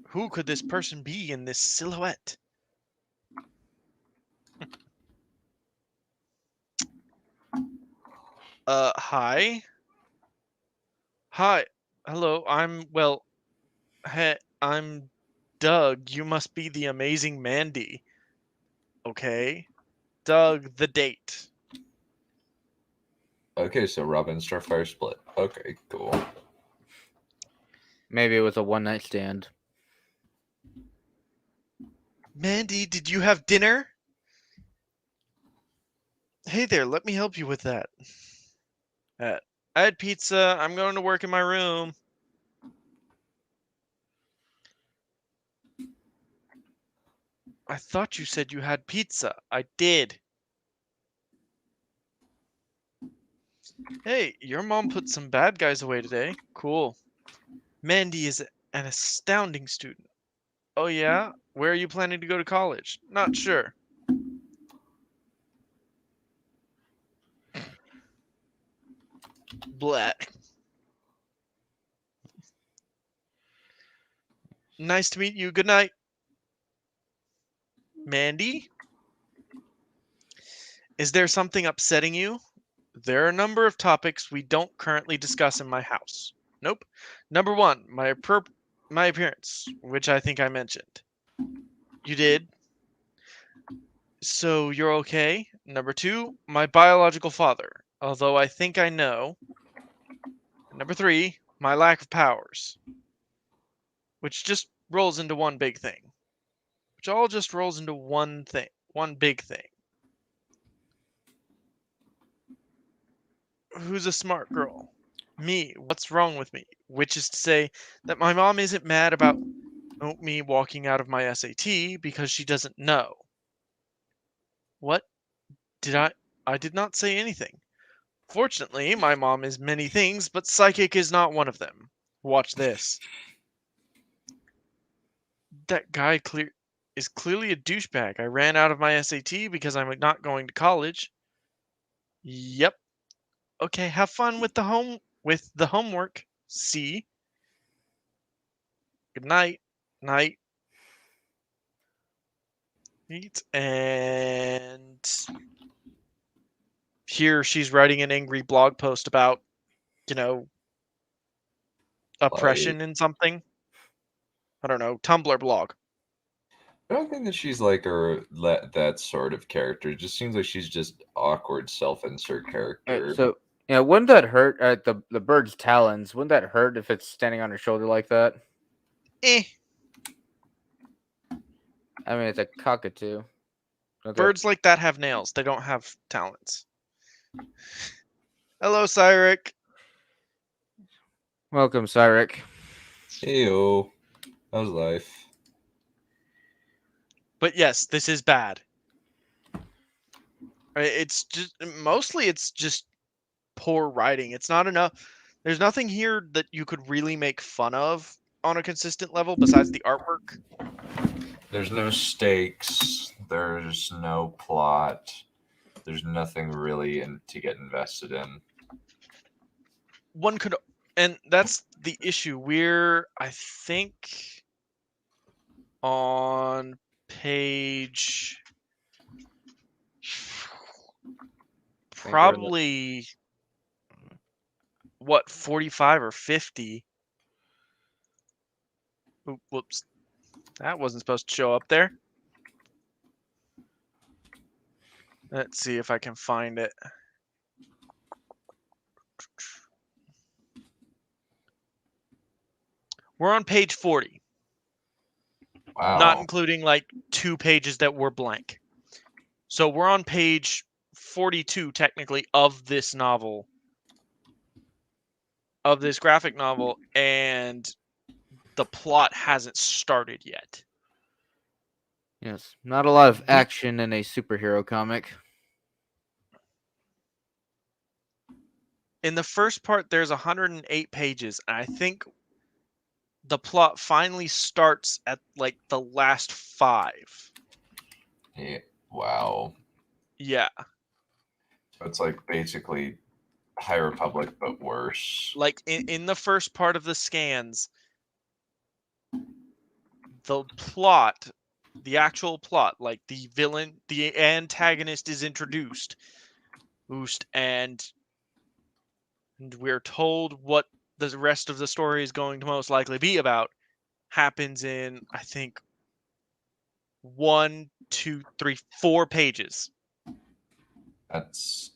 Who could this person be in this silhouette? Hi. Hi. Hello. I'm Doug. You must be the amazing Mandy. Okay. Doug, the date. Okay, so Robin and Starfire split. Okay, cool. Maybe it was a one-night stand. Mandy, did you have dinner? Hey there, let me help you with that. I had pizza. I'm going to work in my room. I thought you said you had pizza. I did. Hey, your mom put some bad guys away today. Cool. Mandy is an astounding student. Oh yeah? Where are you planning to go to college? Not sure. Blah. Nice to meet you. Good night. Mandy? Is there something upsetting you? There are a number of topics we don't currently discuss in my house. Nope. Number one, my appearance, which I think I mentioned. You did? So you're okay? Number two, my biological father, although I think I know. Number three, my lack of powers, which just rolls into one big thing. Which all just rolls into one thing, one big thing. Who's a smart girl? Me. What's wrong with me? Which is to say that my mom isn't mad about me walking out of my SAT because she doesn't know. What? Did I? I did not say anything. Fortunately, my mom is many things, but psychic is not one of them. Watch this. That guy is clearly a douchebag. I ran out of my SAT because I'm not going to college. Yep. Okay, have fun with the homework. See? Good night. Night. Eat. And here she's writing an angry blog post about, you know, oppression in something. I don't know, Tumblr blog. I don't think that she's like that sort of character. It just seems like she's just awkward self-insert character. So yeah, wouldn't that hurt? The bird's talons. Wouldn't that hurt if it's standing on her shoulder like that? Eh. I mean, it's a cockatoo. Birds like that have nails. They don't have talons. Hello, Cyric. Welcome, Cyric. Heyo. How's life? But yes, this is bad. It's just poor writing. It's not enough. There's nothing here that you could really make fun of on a consistent level besides the artwork. There's no stakes. There's no plot. There's nothing really to get invested in. One could, and that's the issue. We're, I think, on page probably what, 45 or 50. Oop, whoops, that wasn't supposed to show up there. Let's see if I can find it. We're on page 40. Wow. Not including like 2 pages that were blank. So we're on page 42 technically of this novel. Of this graphic novel, and the plot hasn't started yet. Yes, not a lot of action in a superhero comic. In the first part, there's 108 pages, and I think the plot finally starts at like the last 5. Yeah. Wow. Yeah. So it's like basically High Republic, but worse. Like in the first part of the scans, the plot, the actual plot, like the villain, the antagonist is introduced, and we're told what the rest of the story is going to most likely be about. Happens in, I think, 1, 2, 3, 4 pages. That's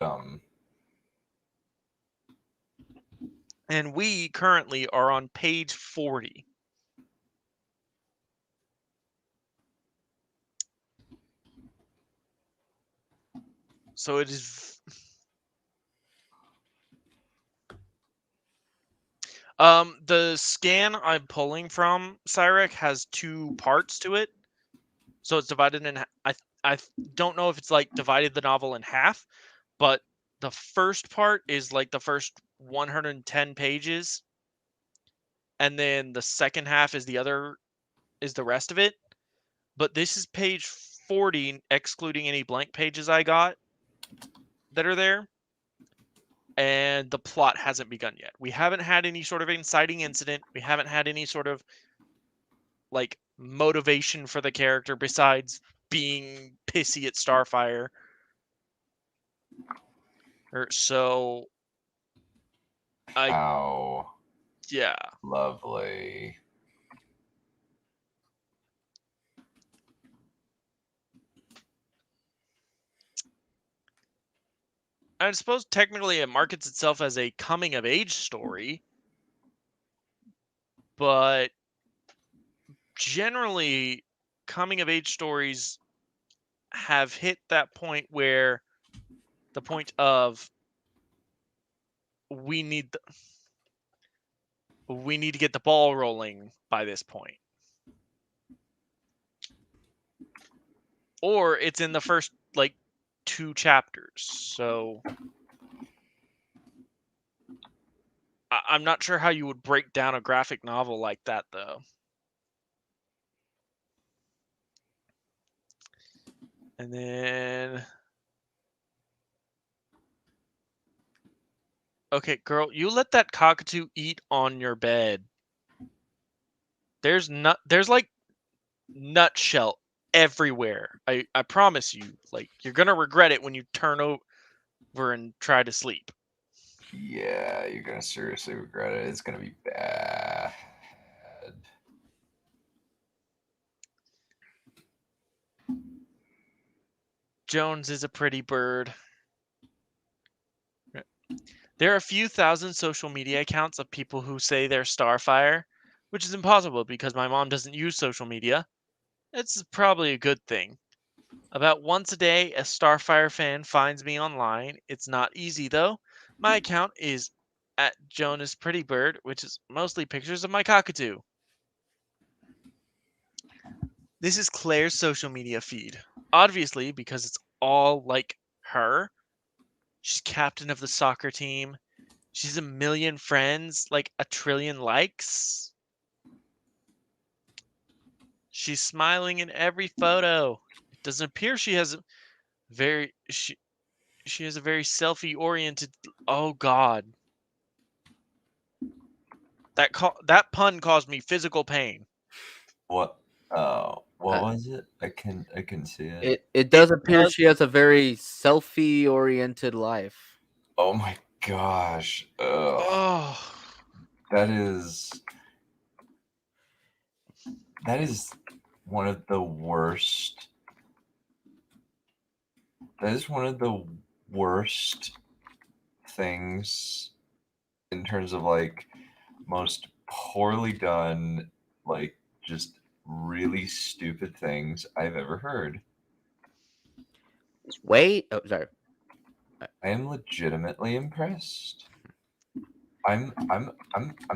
dumb. And we currently are on page 40. So it is. The scan I'm pulling from Cyric has 2 parts to it. So it's divided in. I don't know if it's like divided the novel in half, but the first part is like the first 110 pages, and then the second half is the rest of it. But this is page 40, excluding any blank pages I got that are there. And the plot hasn't begun yet. We haven't had any sort of inciting incident. We haven't had any sort of like motivation for the character besides being pissy at Starfire. So How yeah. lovely. I suppose technically it markets itself as a coming of age story, but generally coming of age stories have hit that point where the point of we need to get the ball rolling by this point. Or it's in the first like 2 chapters. So I'm not sure how you would break down a graphic novel like that though. And then okay, girl, you let that cockatoo eat on your bed. There's like nutshell everywhere. I promise you. Like you're gonna regret it when you turn over and try to sleep. Yeah, you're gonna seriously regret it. It's gonna be bad. Jones is a pretty bird. There are a few thousand social media accounts of people who say they're Starfire, which is impossible because my mom doesn't use social media. It's probably a good thing. About once a day, a Starfire fan finds me online. It's not easy though. My account is at Jonas Pretty Bird, which is mostly pictures of my cockatoo. This is Claire's social media feed. Obviously, because it's all like her. She's captain of the soccer team. She's a million friends, like a trillion likes. She's smiling in every photo. It doesn't appear she has she has a very selfie oriented. Oh God, that pun caused me physical pain. What? Oh, what Uh, was it? I can see it. It does It appear does. she has a very selfie oriented life. Oh my gosh. Ugh. Oh, That is one of the worst. That is one of the worst things in terms of like most poorly done, like just really stupid things I've ever heard. Wait, oh sorry. I am legitimately impressed. I'm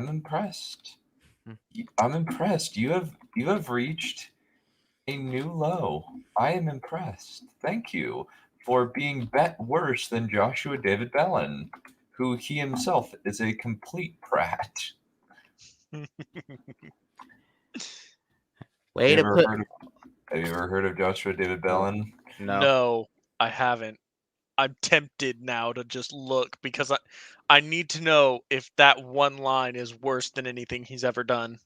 impressed. I'm impressed. You have reached a new low. I am impressed. Thank you for being bet worse than Joshua David Bellin, who he himself is a complete prat. Way to put Have you ever heard of Joshua David no, Bellin? no. no, I haven't. I'm tempted now to just look because I need to know if that one line is worse than anything he's ever done.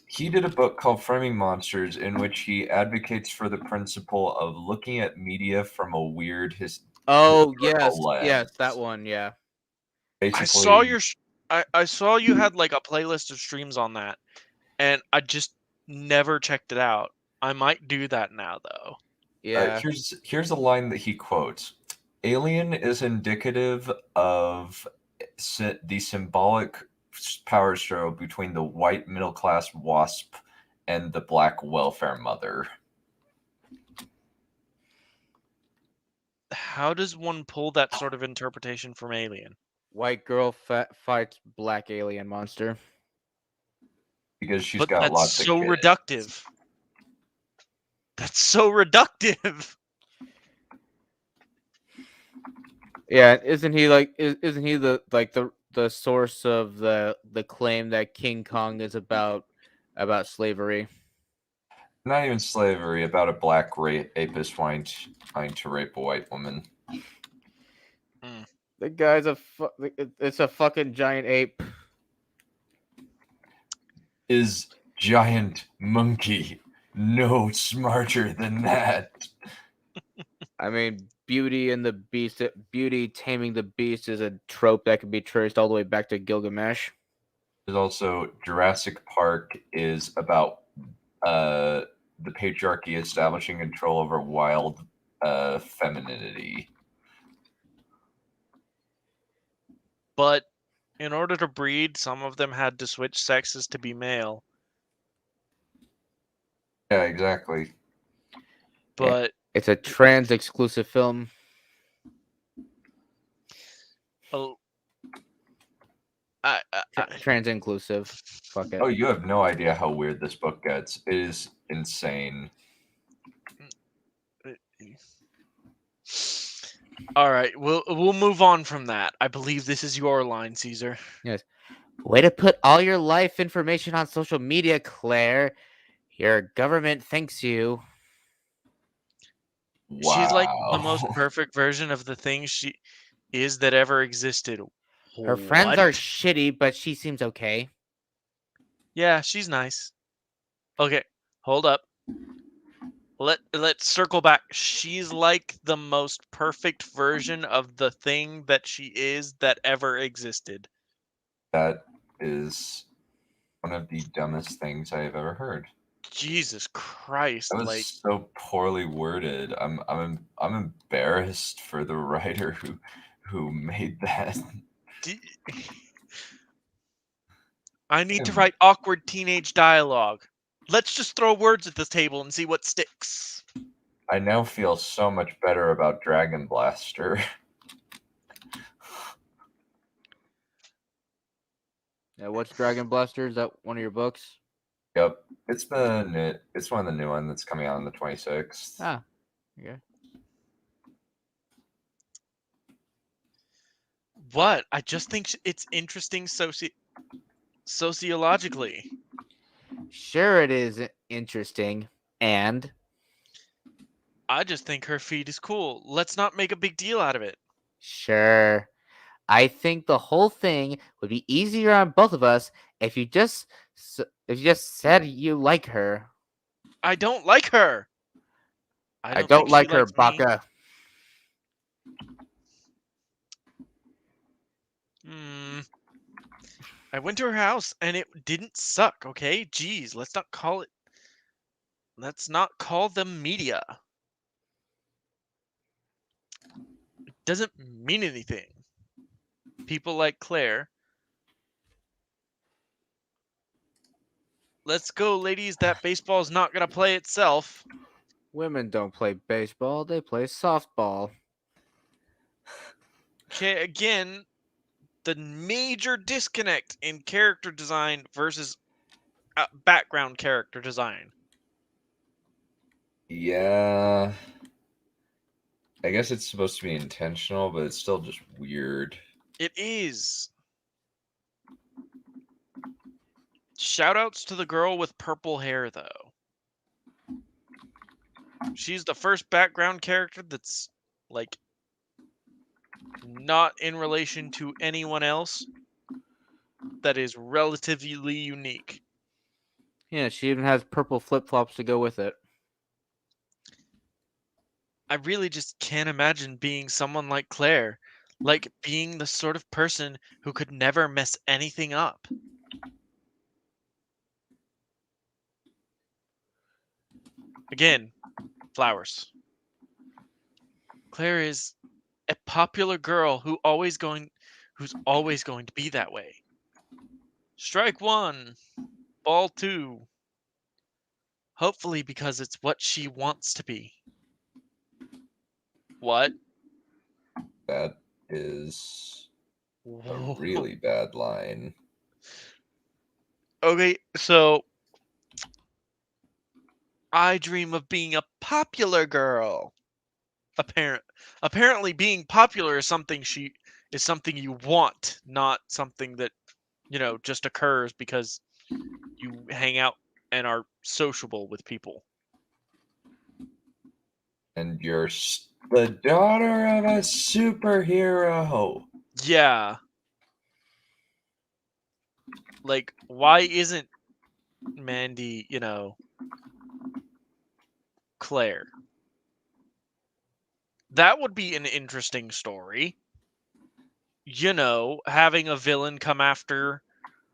He did a book called Framing Monsters in which he advocates for the principle of looking at media from a weird Oh historical lens. yes, that one, yeah. I saw Basically, I saw you had like a playlist of streams on that, and I just never checked it out. I might do that now though. Yeah. here's a line that he quotes. Alien is indicative of the symbolic power struggle between the white middle class wasp and the black welfare mother. How does one pull that sort of interpretation from Alien? White girl fights black alien monster. Because she's But got that's lots of so kids. reductive. That's so reductive. Yeah, isn't he like isn't he the the source of the claim that King Kong is about slavery. Not even slavery, about a black apist trying to rape a white woman. The guy's it's a fucking giant ape. Is giant monkey no smarter than that? I mean, Beauty and the Beast. Beauty taming the Beast is a trope that can be traced all the way back to Gilgamesh. There's also Jurassic Park is about the patriarchy establishing control over wild femininity. But in order to breed, some of them had to switch sexes to be male. Yeah, exactly. But it's a trans exclusive film. Oh, trans inclusive. Fuck it. Oh, you have no idea how weird this book gets. It is insane. All right, we'll move on from that. I believe this is your line, Caesar. Yes. Way to put all your life information on social media, Claire. Your government thanks you. Wow. She's like the most perfect version of the thing she is that ever existed. Her friends are shitty, but she seems okay. Yeah, she's nice. Okay, hold up. Let's circle back. She's like the most perfect version of the thing that she is that ever existed. That is one of the dumbest things I have ever heard. Jesus Christ! That was so poorly worded. I'm embarrassed for the writer who made that. I need to write awkward teenage dialogue. Let's just throw words at this table and see what sticks. I now feel so much better about Dragon Blaster. Yeah, what's Dragon Blaster? Is that one of your books? Yep, it's one of the new ones that's coming out on the 26th. Ah, okay. What? I just think it's interesting sociologically. Sure, it is interesting, and I just think her feed is cool. Let's not make a big deal out of it. Sure. I think the whole thing would be easier on both of us if you just said you like her. I don't like her. I don't like her, Baka. I went to her house and it didn't suck, okay? Jeez, let's not call them media. It doesn't mean anything. People like Claire. Let's go, ladies. That baseball's not going to play itself. Women don't play baseball. They play softball. Okay, again, the major disconnect in character design versus background character design. Yeah. I guess it's supposed to be intentional, but it's still just weird. It is. Shoutouts to the girl with purple hair, though. She's the first background character that's, like, not in relation to anyone else that is relatively unique. Yeah, she even has purple flip-flops to go with it. I really just can't imagine being someone like Claire. Like, being the sort of person who could never mess anything up. Again, flowers. Claire is a popular girl who's always going to be that way. Strike one, ball two. Hopefully because it's what she wants to be. What? That is a really bad line. Okay, so I dream of being a popular girl. Apparently being popular is something she is something you want, not something that, just occurs because you hang out and are sociable with people. And you're the daughter of a superhero. Yeah. Like, why isn't Mandy, Claire? That would be an interesting story. Having a villain come after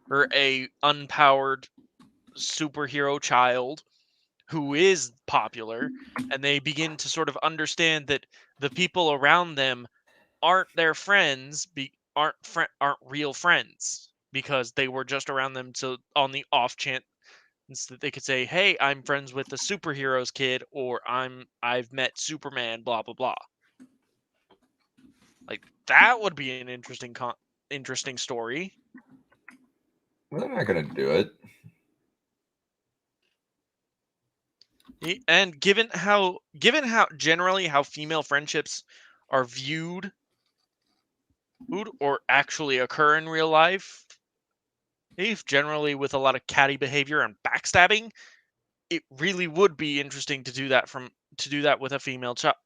her, a unpowered superhero child who is popular, and they begin to sort of understand that the people around them aren't their friends, aren't real friends, because they were just around them on the off chance that they could say, "Hey, I'm friends with the superheroes kid," or I've met Superman, blah blah blah. Like, that would be an interesting story. They're not gonna do it. And given how generally how female friendships are viewed or actually occur in real life, generally with a lot of catty behavior and backstabbing, it really would be interesting to do that with a female child.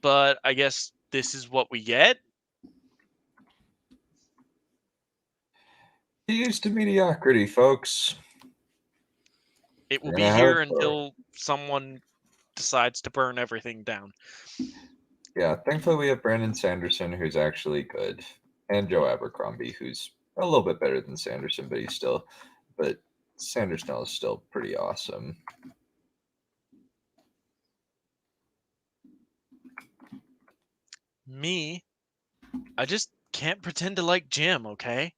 But I guess this is what we get. Used to mediocrity, folks. It will We're be gonna have here until someone decides to burn everything down. Yeah, thankfully we have Brandon Sanderson, who's actually good, and Joe Abercrombie, who's a little bit better than Sanderson, but Sanderson is still pretty awesome. Me, I just can't pretend to like Jim, okay?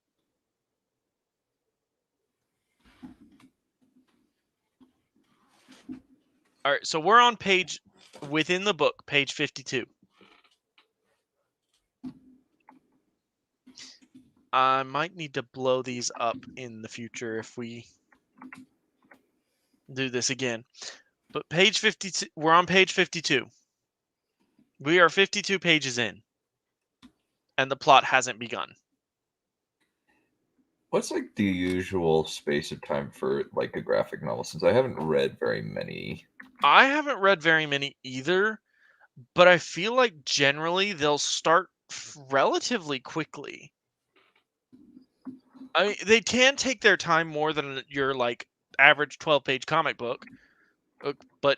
All right, so we're on within the book, page 52. I might need to blow these up in the future if we do this again. But page 52, we're on page 52. We are 52 pages in, and the plot hasn't begun. What's like the usual space of time for like a graphic novel, since I haven't read very many? I haven't read very many either, but I feel like generally they'll start relatively quickly. I mean, they can take their time more than your like average 12-page comic book, but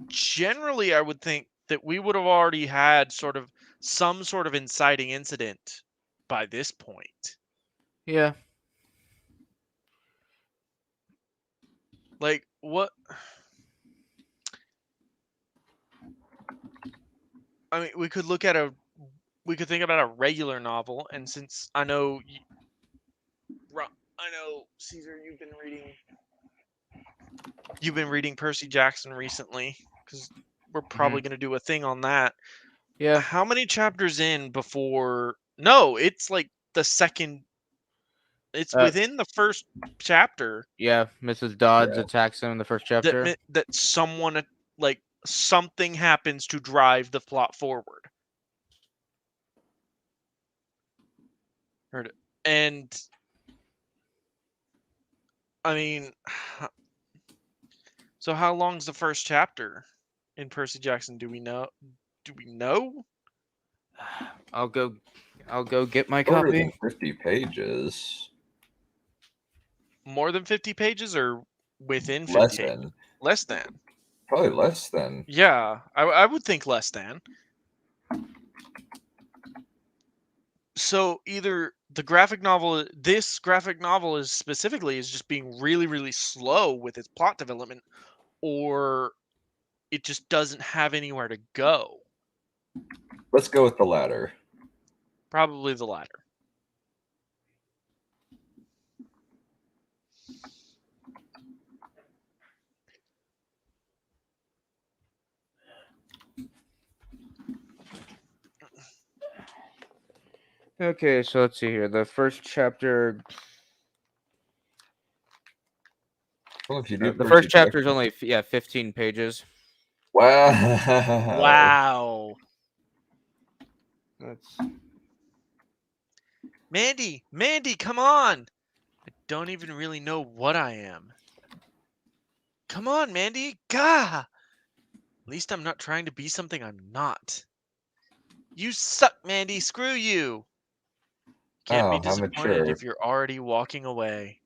generally I would think that we would have already had some sort of inciting incident by this point. Yeah. Like, what? I mean, we could think about a regular novel, and since I know Caesar, you've been reading Percy Jackson recently, because we're probably going to do a thing on that. Yeah. How many chapters in before? No, it's like the second. It's within the first chapter. Yeah, Mrs. Dodds Yeah. attacks him in the first chapter. That something happens to drive the plot forward. Heard it. And I mean, so how long's the first chapter in Percy Jackson? Do we know? I'll go get my Shorter copy. than 50 pages. More than 50 pages or within 50 Less pages? than. Less than. Probably less than. Yeah, I would think less than. So either this graphic novel is just being really, really slow with its plot development, or it just doesn't have anywhere to go. Let's go with the latter. Probably the latter. Okay, so let's see here. The first chapter. Well, if you do The first chapter is Percy only 15 pages. Wow. Wow. That's Mandy, come on. I don't even really know what I am. Come on, Mandy. Gah. At least I'm not trying to be something I'm not. You suck, Mandy. Screw you. Can't be Oh, how disappointed mature. if you're already walking away.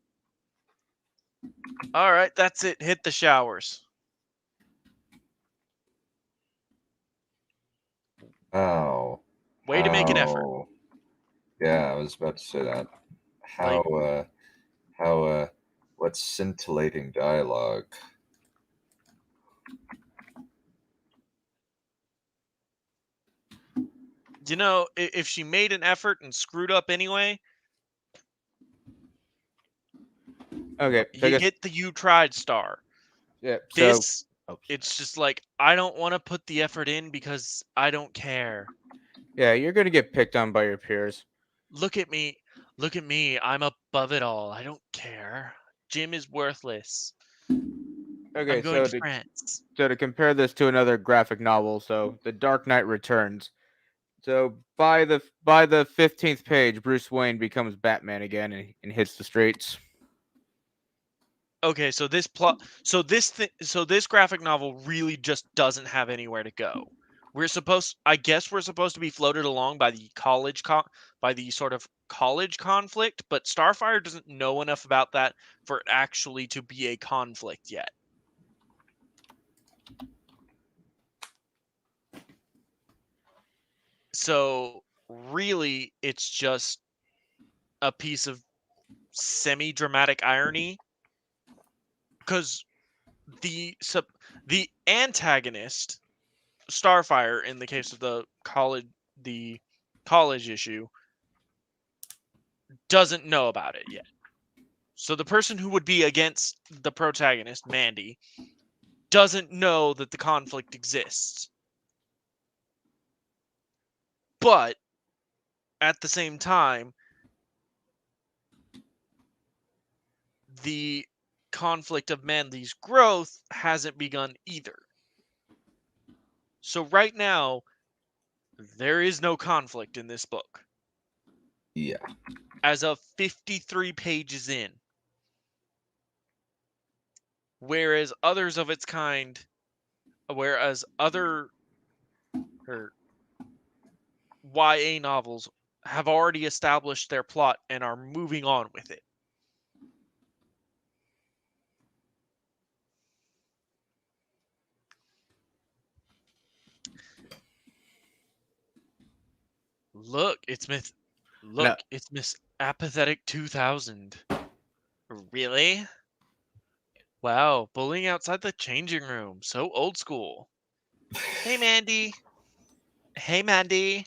All right, that's it. Hit the showers. Oh. Way to make an effort. How. Yeah, I was about to say that. Like, How, what scintillating dialogue. you know, if she made an effort and screwed up anyway, okay. So I you guess get the you tried star. yeah. So This, oh, it's just like, I don't want to put the effort in because I don't care. yeah, you're gonna get picked on by your peers. Look at me. Look at me. I'm above it all. I don't care. Jim is worthless. I'm Okay, going to France. so to compare this to another graphic novel, so The Dark Knight Returns. So by the 15th page, Bruce Wayne becomes Batman again and hits the streets. Okay, so this plot, so this graphic novel really just doesn't have anywhere to go. I guess we're supposed to be floated along by the by the sort of college conflict, but Starfire doesn't know enough about that for it actually to be a conflict yet. So really, it's just a piece of semi-dramatic irony because the antagonist, Starfire, in the case of the college issue, doesn't know about it yet. So the person who would be against the protagonist, Mandy, doesn't know that the conflict exists. But at the same time, the conflict of Mandy's growth hasn't begun either. So right now, there is no conflict in this book. Yeah. As of 53 pages in. Whereas others of its kind, whereas other or YA novels have already established their plot and are moving on with it. Look, No, it's Miss Apathetic 2000. Really? Wow, bullying outside the changing room. So old school. Hey Mandy. Hey Mandy.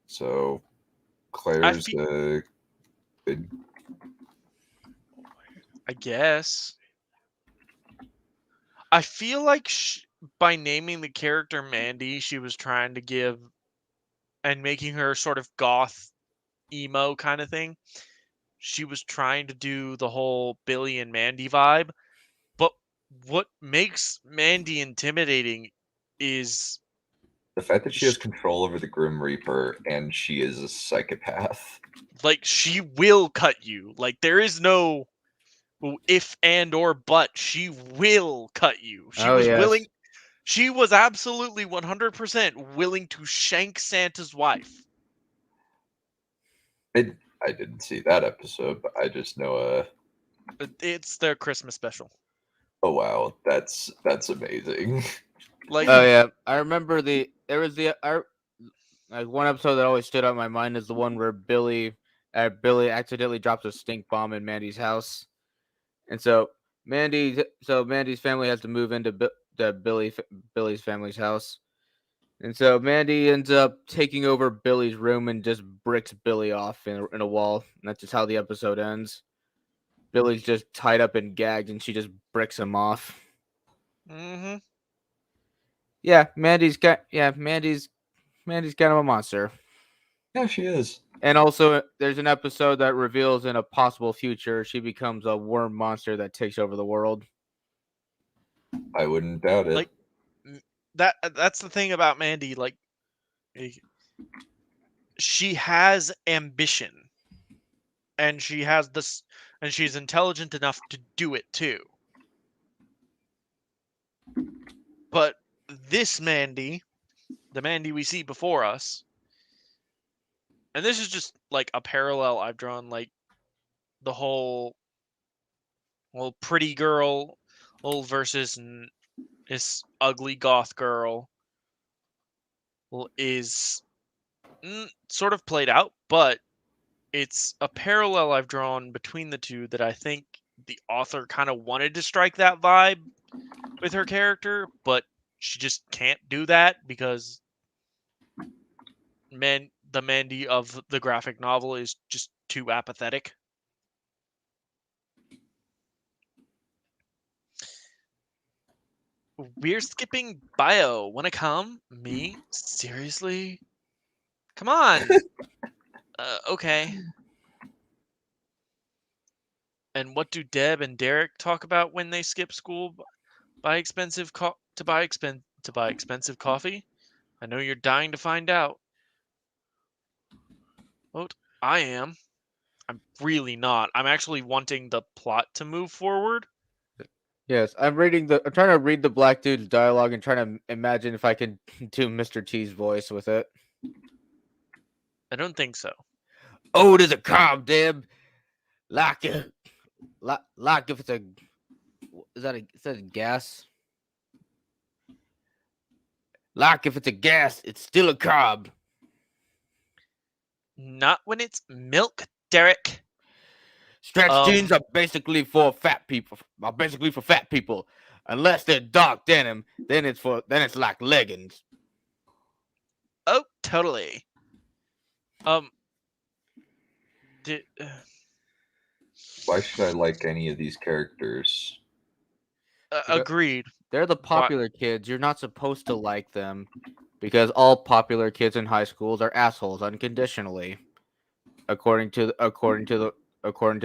So I Claire's feel good. I guess. I feel like by naming the character Mandy, she was trying to give and making her sort of goth emo kind of thing. She was trying to do the whole Billy and Mandy vibe, but what makes Mandy intimidating is The fact that she sh has control over the Grim Reaper and she is a psychopath. like she will cut you. Like there is no if and or but. She will cut you. oh yes, She was absolutely 100% willing to shank Santa's wife. I didn't see that episode, but I just know It's their Christmas special. oh wow, that's amazing. Like oh yeah. I remember there was like one episode that always stood out in my mind is the one where Billy accidentally drops a stink bomb in Mandy's house, and so Mandy's family has to move into Billy's family's house. And so Mandy ends up taking over Billy's room and just bricks Billy off in a wall. And that's just how the episode ends. Billy's just tied up and gagged, and she just bricks him off. mm-hmm. Yeah, Mandy's kind of a monster. Yeah, she is. And also, there's an episode that reveals in a possible future she becomes a worm monster that takes over the world. I wouldn't doubt it. Like, that's the thing about Mandy. Like, she has ambition, and she has this, and she's intelligent enough to do it too. But this Mandy, the Mandy we see before us, and this is just like a parallel I've drawn, like the whole pretty girl versus this ugly goth girl is sort of played out, but it's a parallel I've drawn between the two that I think the author kind of wanted to strike that vibe with her character, but she just can't do that because the Mandy of the graphic novel is just too apathetic. We're skipping bio. Wanna come? Me? Seriously? Come on. Okay. And what do Deb and Derek talk about when they skip school? Buy expensive to buy expensive coffee? I know you're dying to find out. What? I am. I'm really not. I'm actually wanting the plot to move forward. Yes, I'm trying to read the black dude's dialogue and trying to imagine if I can do Mr. T's voice with it. I don't think so. Oh, it is a cob, Deb. Like if it's a is that a gas? Like if it's a gas, it's still a cob. Not when it's milk, Derek. Stretch jeans are basically for fat people. Unless they're dark denim, then it's like leggings. Oh, totally. Why should I like any of these characters? Agreed. They're the popular kids. You're not supposed to like them because all popular kids in high schools are assholes unconditionally, according to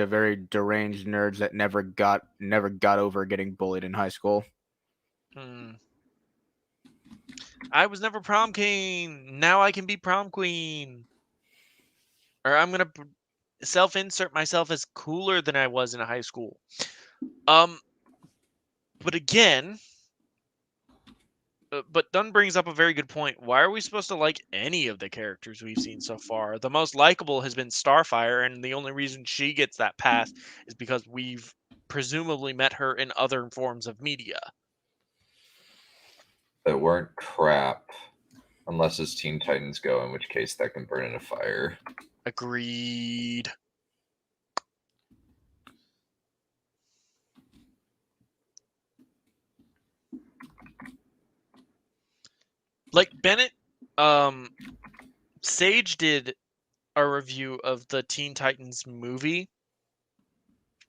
very deranged nerds that never got over getting bullied in high school. I was never prom king. Now I can be prom queen. Or I'm gonna self-insert myself as cooler than I was in high school. But again, but Dunn brings up a very good point. Why are we supposed to like any of the characters we've seen so far? The most likable has been Starfire, and the only reason she gets that pass is because we've presumably met her in other forms of media. That weren't crap. Unless it's Teen Titans Go, in which case that can burn in a fire. Agreed. Like Bennett, Sage did a review of the Teen Titans movie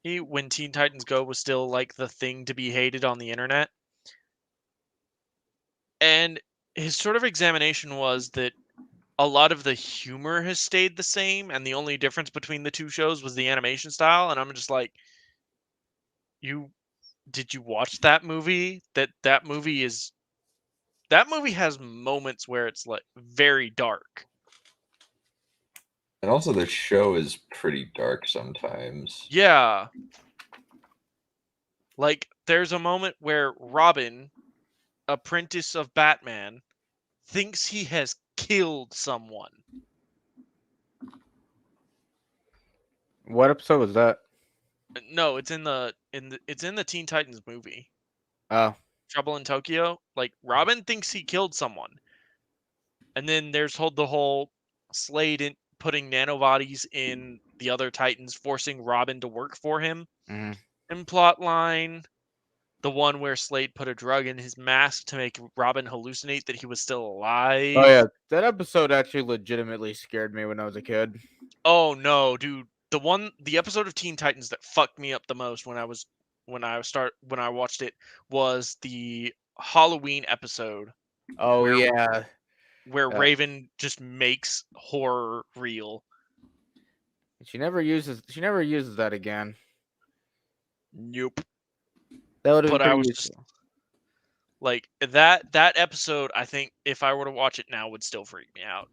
when Teen Titans Go was still like the thing to be hated on the internet. And his sort of examination was that a lot of the humor has stayed the same, and the only difference between the two shows was the animation style. And I'm just like, did you watch that movie? That movie has moments where it's like very dark. And also the show is pretty dark sometimes. Yeah. Like there's a moment where Robin, apprentice of Batman, thinks he has killed someone. What episode was that? No, it's in the Teen Titans movie. Oh. Trouble in Tokyo. Like Robin thinks he killed someone. And then there's the whole Slade putting nanobodies in the other Titans, forcing Robin to work for him. Mm-hmm. And plot line, the one where Slade put a drug in his mask to make Robin hallucinate that he was still alive. Oh yeah, that episode actually legitimately scared me when I was a kid. Oh no, dude. The episode of Teen Titans that fucked me up the most when I watched it was the Halloween episode. Oh yeah. where Raven just makes horror real. She never uses that again. Nope. That would have been But I pretty was useful. just like that episode, I think if I were to watch it now would still freak me out.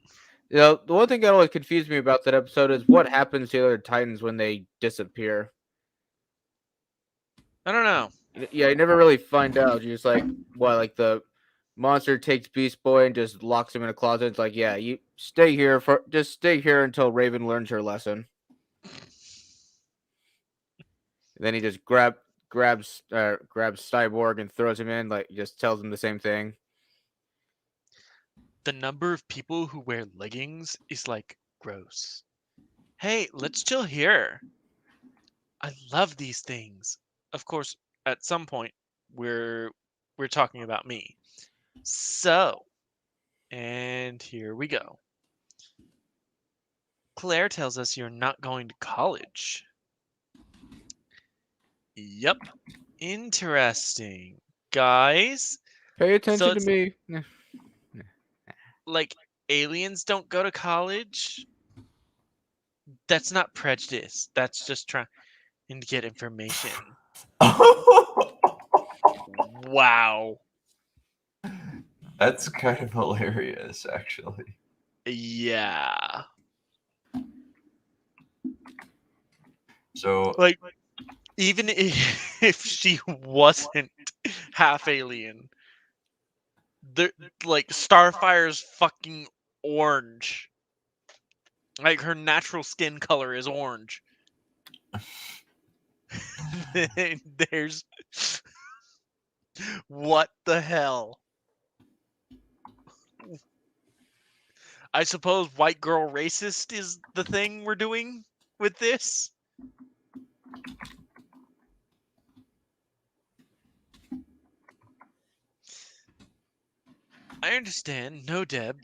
You know, the one thing that always confused me about that episode is what happens to the other Titans when they disappear. I don't know. Yeah, you never really find out. You're just like, what, like the monster takes Beast Boy and just locks him in a closet. It's like, yeah, you stay here until Raven learns her lesson. And then he just grabs Cyborg and throws him in, like just tells him the same thing. The number of people who wear leggings is like gross. Hey, let's chill here. I love these things. Of course, at some point we're talking about me. So, and here we go. Claire tells us you're not going to college. Yep. Interesting. Guys, Pay so attention to it's me. like aliens don't go to college. That's not prejudice. That's just trying to get information. Wow. That's kind of hilarious, actually. Yeah. So, Like, even if she wasn't half alien, the like Starfire's fucking orange. Like her natural skin color is orange. There's what the hell? I suppose white girl racist is the thing we're doing with this. I understand. No, Deb.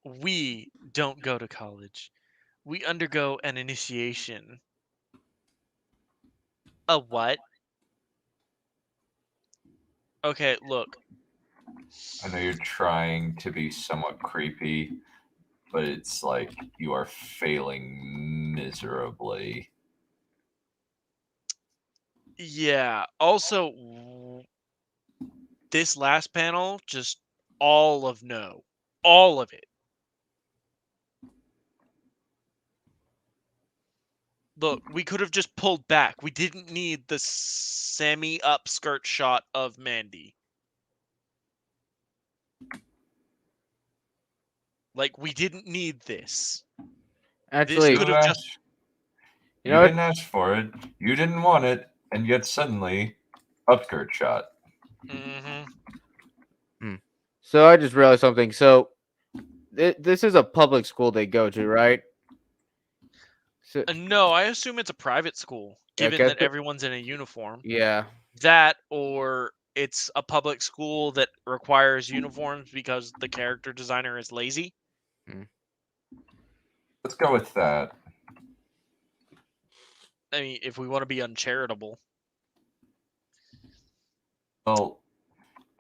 We don't go to college. We undergo an initiation. A what? Okay, look. I know you're trying to be somewhat creepy, but it's like you are failing miserably. Yeah. Also, this last panel, just all of no. All of it. Look, we could have just pulled back. We didn't need the semi upskirt shot of Mandy. Like, we didn't need this. This Actually, could have just. you You know didn't what? ask for it. You didn't want it, and yet suddenly, upskirt shot. Mm-hmm. So I just realized something. So this is a public school they go to, right? So No, I assume it's a private school, given okay, that everyone's in a uniform. yeah. That, or it's a public school that requires uniforms because the character designer is lazy. Let's go with that. I mean, if we want to be uncharitable. Well,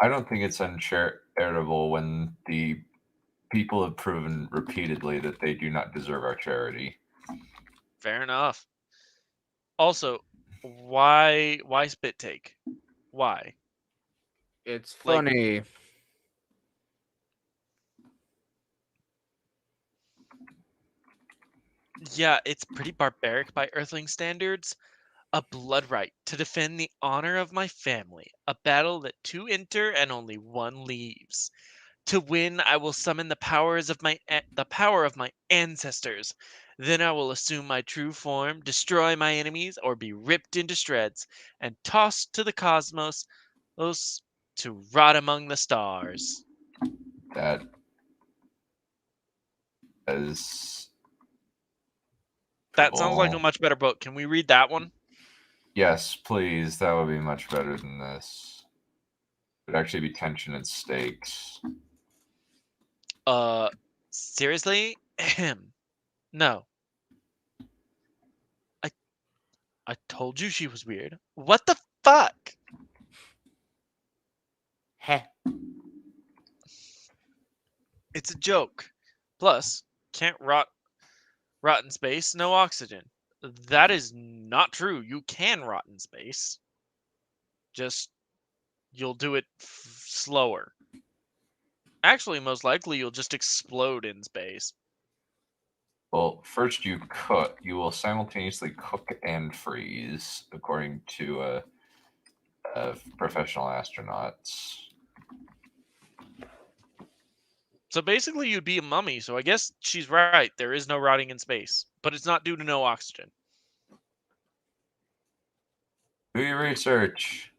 I don't think it's uncharitable when the people have proven repeatedly that they do not deserve our charity. Fair enough. Also, why spit take? Why? It's Like, funny. yeah, it's pretty barbaric by Earthling standards. A blood right to defend the honor of my family. A battle that two enter and only one leaves. To win, I will summon the power of my ancestors. Then I will assume my true form, destroy my enemies, or be ripped into shreds and tossed to the cosmos to rot among the stars. That is. That sounds like a Cool. much better book. Can we read that one? Yes, please. That would be much better than this. It would actually be tension and stakes. Seriously? No. I told you she was weird. What the fuck? Heh. It's a joke. Plus, can't rot in space, no oxygen. That is not true. You can rot in space. Just you'll do it slower. Actually, most likely you'll just explode in space. Well, first you cook. You will simultaneously cook and freeze, according to professional astronauts. So basically, you'd be a mummy. So I guess she's right. There is no rotting in space, but it's not due to no oxygen. Do your research.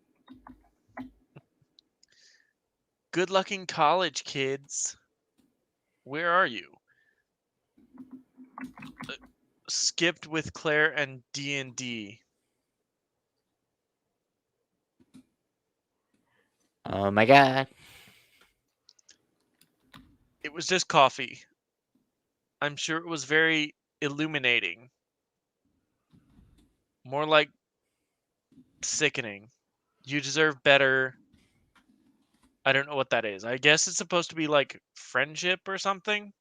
Good luck in college, kids. Where are you? Skipped with Claire and D&D. Oh my god. It was just coffee. I'm sure it was very illuminating. More like sickening. You deserve better. I don't know what that is. I guess it's supposed to be like friendship or something.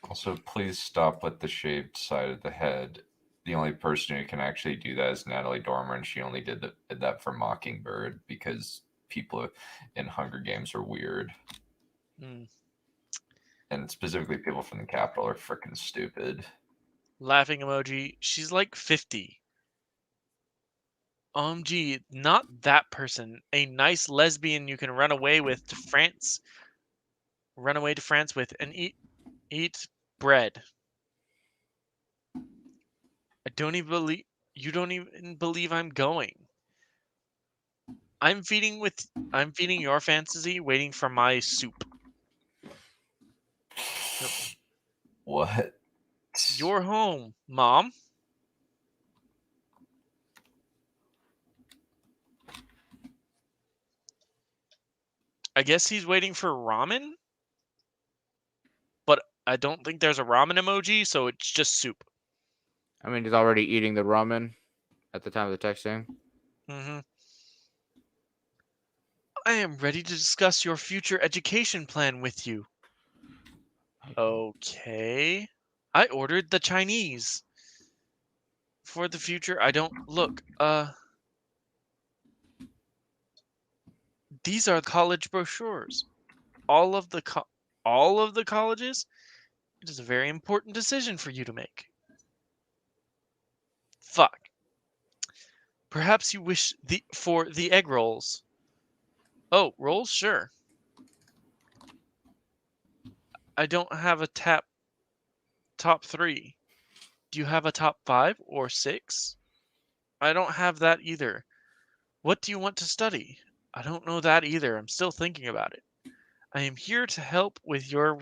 Also, please stop with the shaved side of the head. The only person who can actually do that is Natalie Dormer, and she only did that for Mockingbird because people in Hunger Games are weird. Mm. And specifically people from the Capitol are freaking stupid. Laughing emoji. She's like 50. Gee, not that person. A nice lesbian you can run away with to France. Run away to France with and eat bread. I don't even believe you don't even believe I'm going. I'm feeding your fantasy, waiting for my soup. What? You're home, Mom. I guess he's waiting for ramen? But I don't think there's a ramen emoji, so it's just soup. I mean, he's already eating the ramen at the time of the texting. Mm-hmm. I am ready to discuss your future education plan with you. Okay. I ordered the Chinese. For the future, I don't look. These are college brochures. All of the colleges. It is a very important decision for you to make. Fuck. Perhaps you wish for the egg rolls. Oh, rolls? Sure. I don't have a top 3. Do you have a top 5 or 6? I don't have that either. What do you want to study? I don't know that either. I'm still thinking about it. I am here to help with your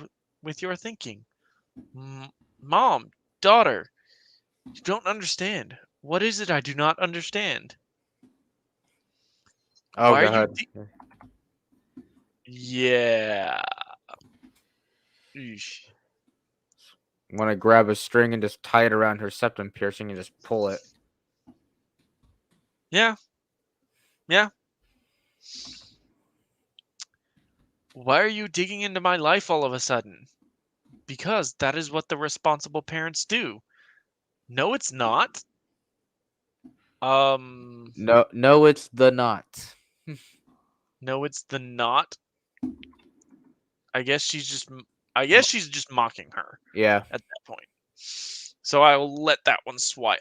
thinking. Mom, daughter, you don't understand. What is it I do not understand? Oh Why are you god. Yeah. Eesh. Want to grab a string and just tie it around her septum piercing and just pull it. Yeah. Yeah. Why are you digging into my life all of a sudden? Because that is what the responsible parents do. No, it's not. No, it's the not. No, it's the not. I guess she's just mocking her Yeah. at that point. So I will let that one slide.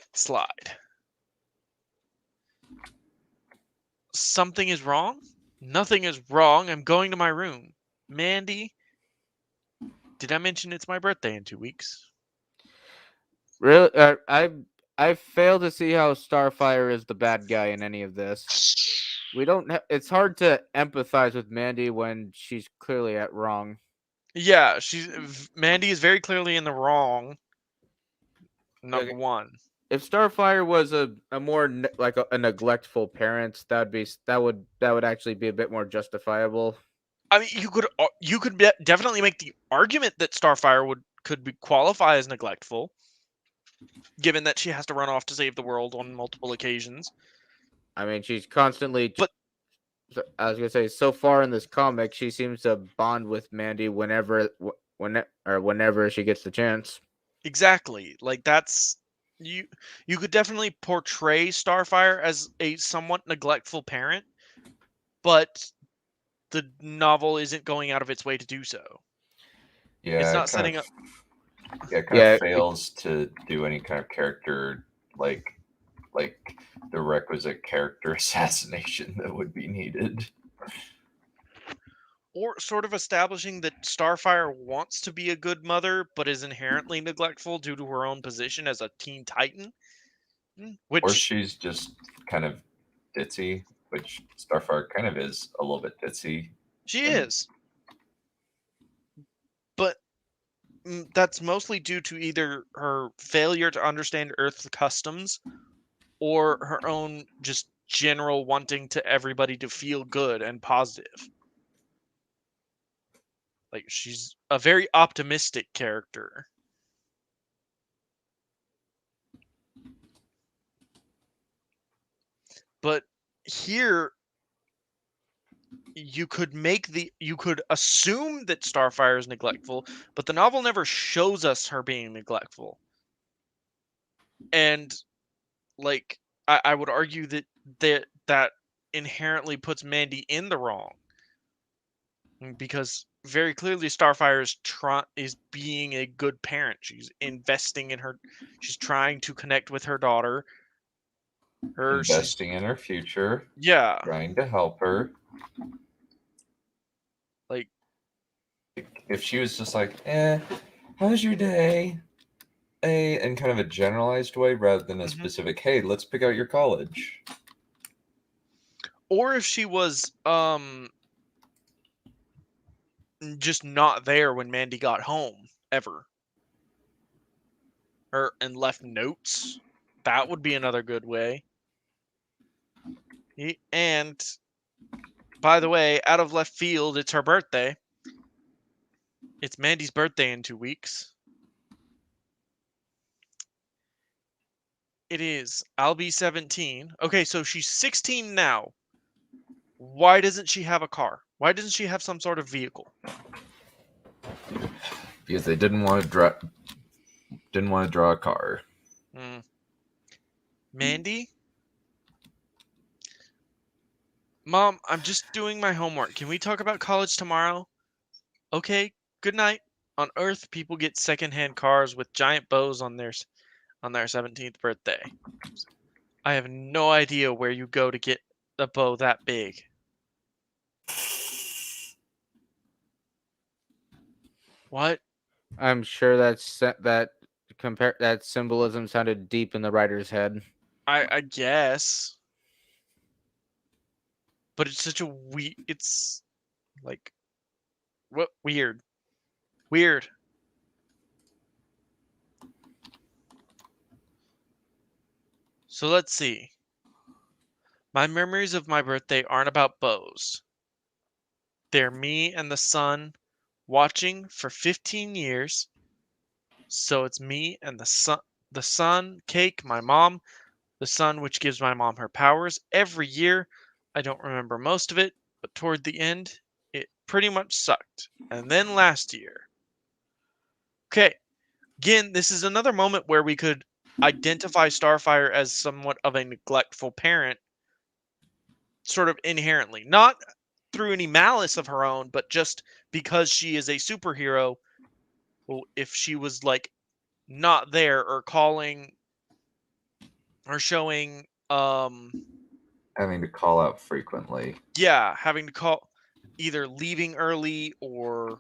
Something is wrong? Nothing is wrong. I'm going to my room. Mandy, did I mention it's my birthday in 2 weeks? Really, I fail to see how Starfire is the bad guy in any of this. We don't. It's hard to empathize with Mandy when she's clearly at wrong. Yeah, Mandy is very clearly in the wrong. Number Like, one. if Starfire was a more like a neglectful parent, that would actually be a bit more justifiable. I mean, you could definitely make the argument that Starfire could qualify as neglectful, given that she has to run off to save the world on multiple occasions. I mean, she's constantly But I was gonna say, so far in this comic, she seems to bond with Mandy whenever she gets the chance. Exactly. Like that's you you could definitely portray Starfire as a somewhat neglectful parent, but the novel isn't going out of its way to do so. It's Yeah, not setting up. it kind of Yeah, fails to do any kind of character like the requisite character assassination that would be needed. Or sort of establishing that Starfire wants to be a good mother, but is inherently neglectful due to her own position as a Teen Titan. Or Which she's just kind of ditzy, which Starfire kind of is a little bit ditzy. she And is. But that's mostly due to either her failure to understand Earth's customs or her own just general wanting to everybody to feel good and positive. Like she's a very optimistic character. But here you could assume that Starfire is neglectful, but the novel never shows us her being neglectful. And like I would argue that inherently puts Mandy in the wrong. Because very clearly Starfire is being a good parent. She's investing in her. She's trying to connect with her daughter. She's investing in her future, yeah, trying to help her. like If she was just like, how's your day? In kind of a generalized way rather than a mhm. specific, hey, let's pick out your college. Or if she was just not there when Mandy got home ever, or and left notes, that would be another good way. And by the way, out of left field, it's her birthday. It's Mandy's birthday in 2 weeks. It is. I'll be 17. Okay, so she's 16 now. Why doesn't she have a car? Why doesn't she have some sort of vehicle? Because they didn't want to draw a car. Hmm. Mandy? Mom, I'm just doing my homework. Can we talk about college tomorrow? Okay, good night. On Earth, people get secondhand cars with giant bows on their 17th birthday. I have no idea where you go to get a bow that big. What? I'm sure that symbolism sounded deep in the writer's head. I guess. But it's such a it's like what weird. Weird. So let's see. My memories of my birthday aren't about bows. They're me and the sun watching for 15 years. So it's me and the sun, cake, my mom, the sun which gives my mom her powers every year. I don't remember most of it, but toward the end, it pretty much sucked. And then last year. Okay, again, this is another moment where we could identify Starfire as somewhat of a neglectful parent, sort of inherently. Not through any malice of her own, but just because she is a superhero. Well, if she was like not there or calling or showing Having to call out frequently. yeah, having to call, either leaving early or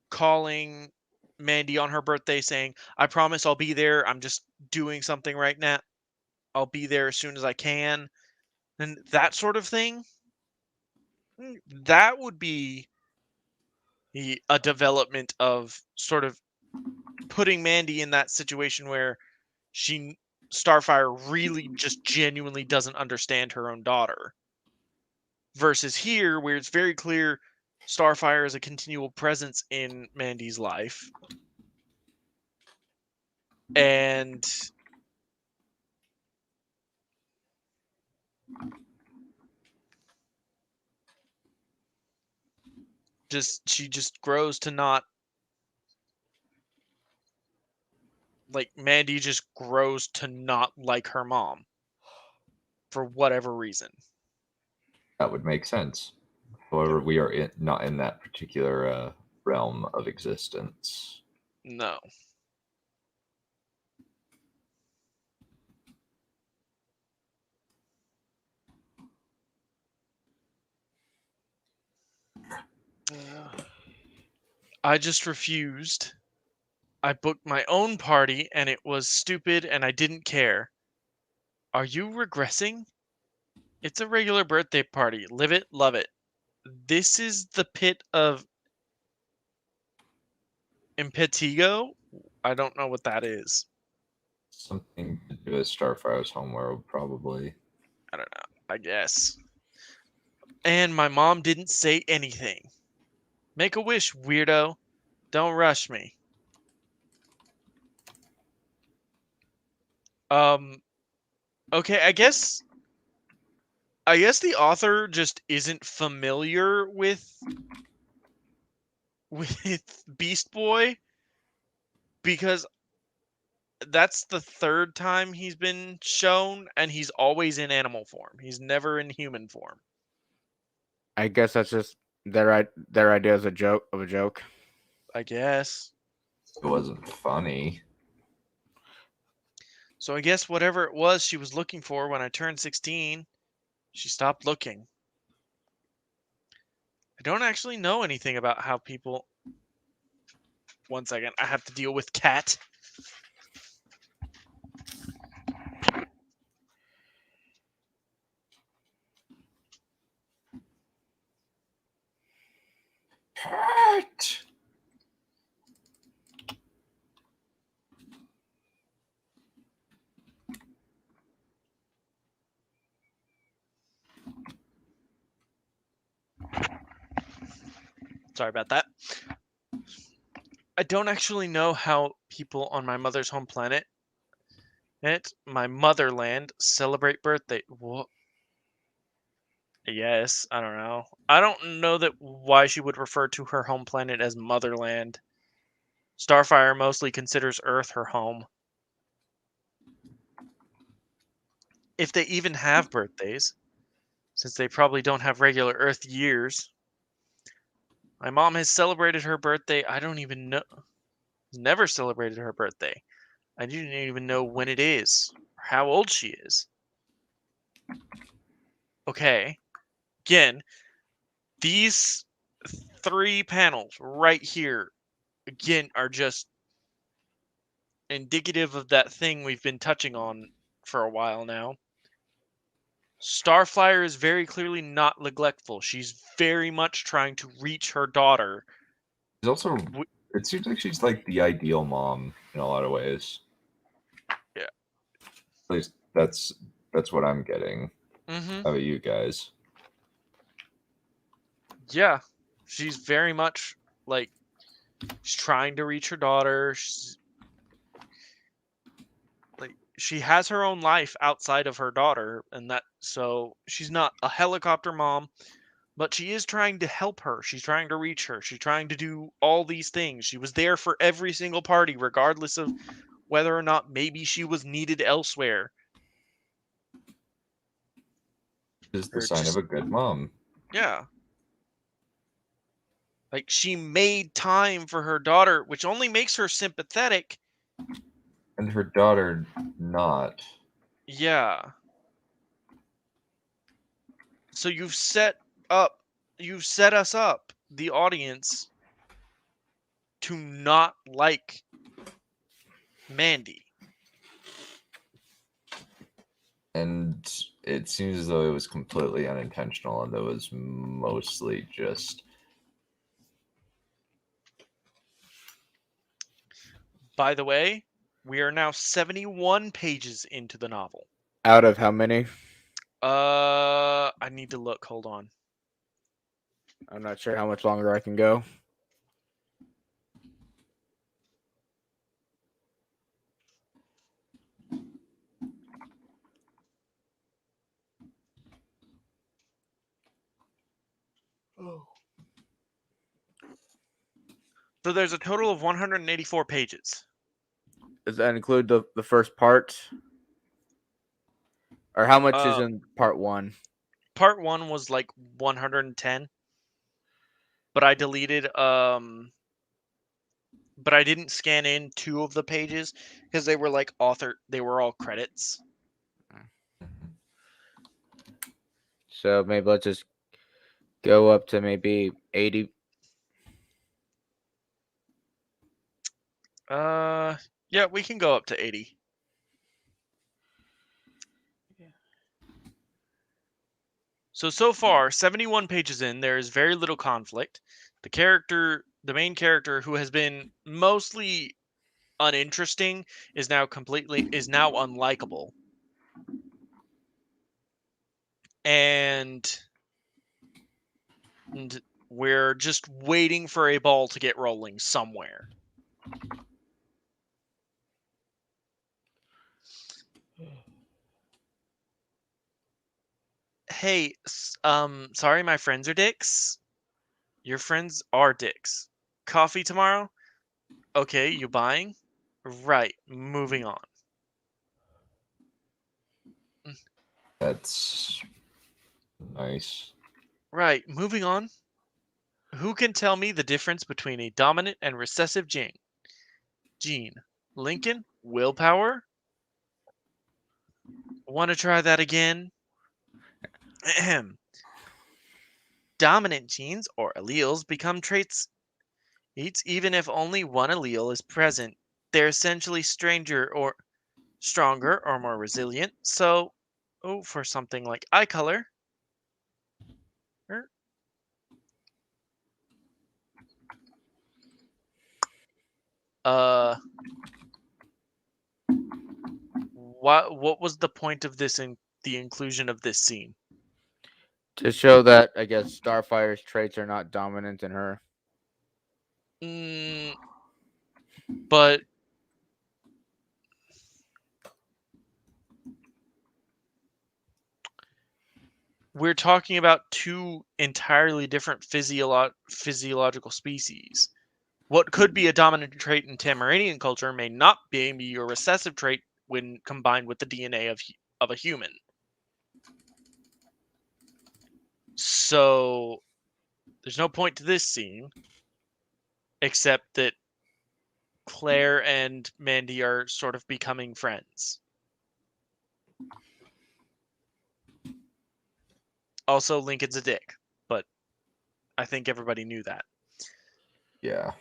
calling Mandy on her birthday saying, "I promise I'll be there. I'm just doing something right now. I'll be there as soon as I can." And that sort of thing. That would be a development of sort of putting Mandy in that situation where she Starfire really just genuinely doesn't understand her own daughter. Versus here, where it's very clear Starfire is a continual presence in Mandy's life. And She just grows to not like Mandy just grows to not like her mom for whatever reason. That would make sense. However, we are not in that particular realm of existence. No. I just refused. I booked my own party and it was stupid and I didn't care. Are you regressing? It's a regular birthday party. Live it, love it. This is the pit of Impetigo? I don't know what that is. Something to do with Starfire's homeworld, probably. I don't know. I guess. And my mom didn't say anything. Make a wish, weirdo. Don't rush me. Okay, I guess the author just isn't familiar with Beast Boy because that's the third time he's been shown and he's always in animal form. He's never in human form. I guess that's just their idea is a joke. I guess. It wasn't funny. So I guess whatever it was she was looking for when I turned 16, she stopped looking. I don't actually know anything about how people. One second, I have to deal with Cat. Cat! Sorry about that. I don't actually know how people on my mother's home planet, my motherland, celebrate birthday. What? Yes, I don't know. I don't know that why she would refer to her home planet as motherland. Starfire mostly considers Earth her home. If they even have birthdays, since they probably don't have regular Earth years. My mom has celebrated her birthday. I don't even know. Never celebrated her birthday. I didn't even know when it is or how old she is. Okay. Again, these three panels right here, again, are just indicative of that thing we've been touching on for a while now. Starfire is very clearly not neglectful. She's very much trying to reach her daughter. She's also. It seems like she's like the ideal mom in a lot of ways. Yeah. At least that's what I'm getting. Mm-hmm. How about you guys? Yeah. She's very much like she's trying to reach her daughter. She has her own life outside of her daughter, and that so she's not a helicopter mom, but she is trying to help her. She's trying to reach her. She's trying to do all these things. She was there for every single party, regardless of whether or not maybe she was needed elsewhere. Is the Or sign of just a good mom. yeah. Like she made time for her daughter, which only makes her sympathetic. And her daughter not. Yeah. So you've set us up, the audience, to not like Mandy. And it seems as though it was completely unintentional and that was mostly just. By the way, we are now 71 pages into the novel. Out of how many? I need to look. Hold on. I'm not sure how much longer I can go. So there's a total of 184 pages. Does that include the first part? Or how much is Uh, in part 1? Part 1 was like 110, but I deleted but I didn't scan in 2 of the pages because they were like they were all credits. So maybe let's just go up to maybe 80. Yeah, we can go up to 80. So far, 71 pages in, there is very little conflict. The main character, who has been mostly uninteresting, is now unlikable. And we're just waiting for a ball to get rolling somewhere. Hey, sorry, my friends are dicks. Your friends are dicks. Coffee tomorrow? Okay, you buying? Right, moving on. That's nice. Right, moving on. Who can tell me the difference between a dominant and recessive gene? Lincoln? Willpower? Want to try that again? Ahem. Dominant genes, or alleles, become traits even if only one allele is present. They're essentially stronger or more resilient. So, for something like eye color, er, uh, what was the point of the inclusion of this scene? To show that, I guess, Starfire's traits are not dominant in her. But we're talking about 2 entirely different physiological species. What could be a dominant trait in Tamaranian culture may not be a recessive trait when combined with the DNA of a human. So there's no point to this scene, except that Claire and Mandy are sort of becoming friends. Also, Lincoln's a dick, but I think everybody knew that. Yeah.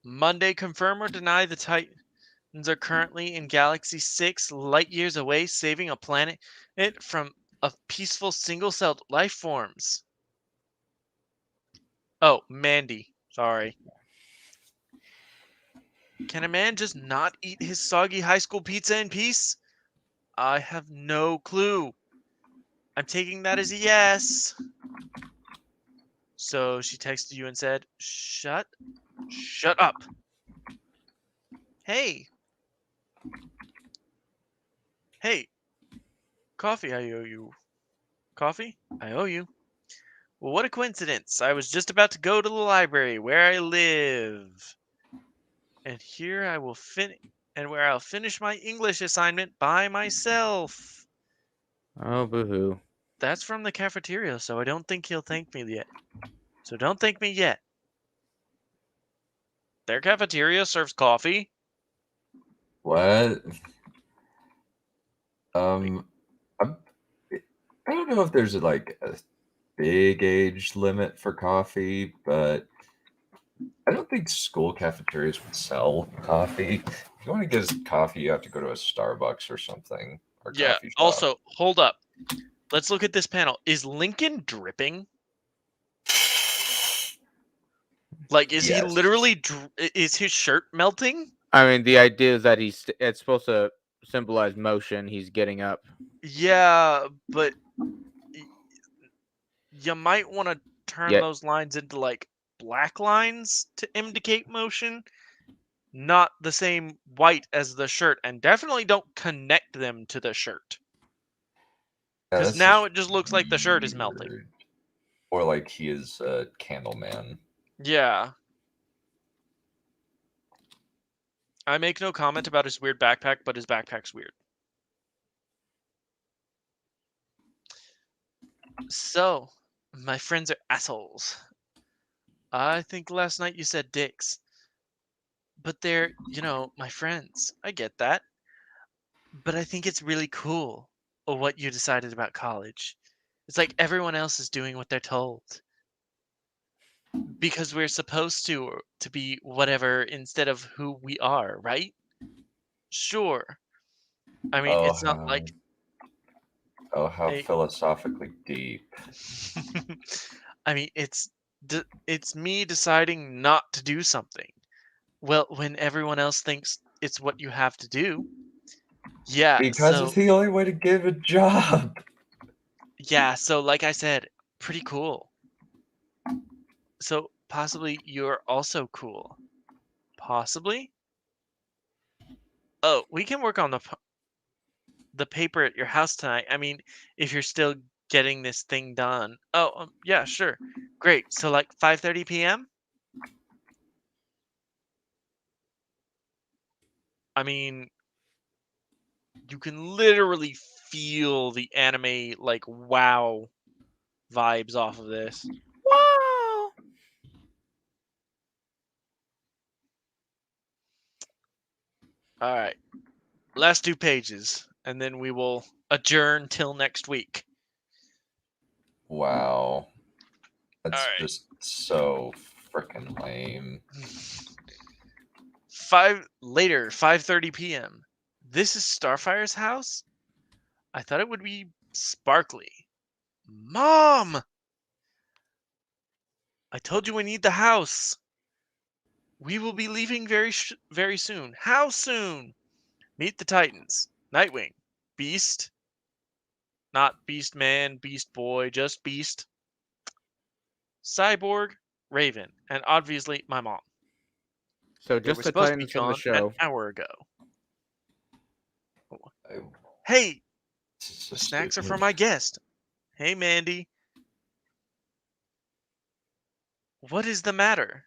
Monday, confirm or deny the Titans are currently in Galaxy 6, light years away, saving a planet from peaceful single-celled life forms. Oh, Mandy. Sorry. Can a man just not eat his soggy high school pizza in peace? I have no clue. I'm taking that as a yes. So she texted you and said, shut up. Hey. Hey. Coffee, I owe you. Coffee? I owe you. Well, what a coincidence. I was just about to go to the library where I live. And here I will where I'll finish my English assignment by myself. Oh, boo-hoo. That's from the cafeteria, so I don't think he'll thank me yet. So don't thank me yet. Their cafeteria serves coffee. What? I'm, I don't know if there's like a big age limit for coffee, but I don't think school cafeterias would sell coffee. If you want to get coffee, you have to go to a Starbucks or something, or Yeah. coffee shop. Also, hold up. Let's look at this panel. Is Lincoln dripping? Like, is he Yes. literally? Is his shirt melting? I mean, the idea is that it's supposed to symbolize motion. He's getting up. Yeah, but you might want to turn those lines into like black lines to indicate motion, not the same white as the shirt, and definitely don't connect them to the shirt. Yeah, Because that's now it just looks like the shirt is melting. weird. Or like he is a candle man. Yeah. I make no comment about his weird backpack, but his backpack's weird. So, my friends are assholes. I think last night you said dicks. But they're, my friends. I get that. But I think it's really cool what you decided about college. It's like everyone else is doing what they're told. Because we're supposed to be whatever instead of who we are, right? Sure. I mean, Oh, it's not like how a philosophically deep. I mean, it's me deciding not to do something. Well, when everyone else thinks it's what you have to do. Yeah, Because it's so the only way to give a job. like I said, pretty cool. So possibly you're also cool. Possibly? Oh, we can work on the paper at your house tonight. I mean, if you're still getting this thing done. Oh, yeah, sure. Great. So like 5:30 p.m.? I mean, you can literally feel the anime like wow vibes off of this. Wow. All right. Last 2 pages and then we will adjourn till next week. Wow. All That's right. just so freaking lame. 5:30 p.m. This is Starfire's house? I thought it would be sparkly. Mom! I told you we need the house. We will be leaving very soon. How soon? Meet the Titans. Nightwing. Beast. Not Beast Man, Beast Boy, just Beast. Cyborg. Raven. And obviously my mom. So They just were the supposed to be Titans from the gone an show. hour ago. I- Hey! This is so The snacks are stupid. for my guest. Hey, Mandy. What is the matter?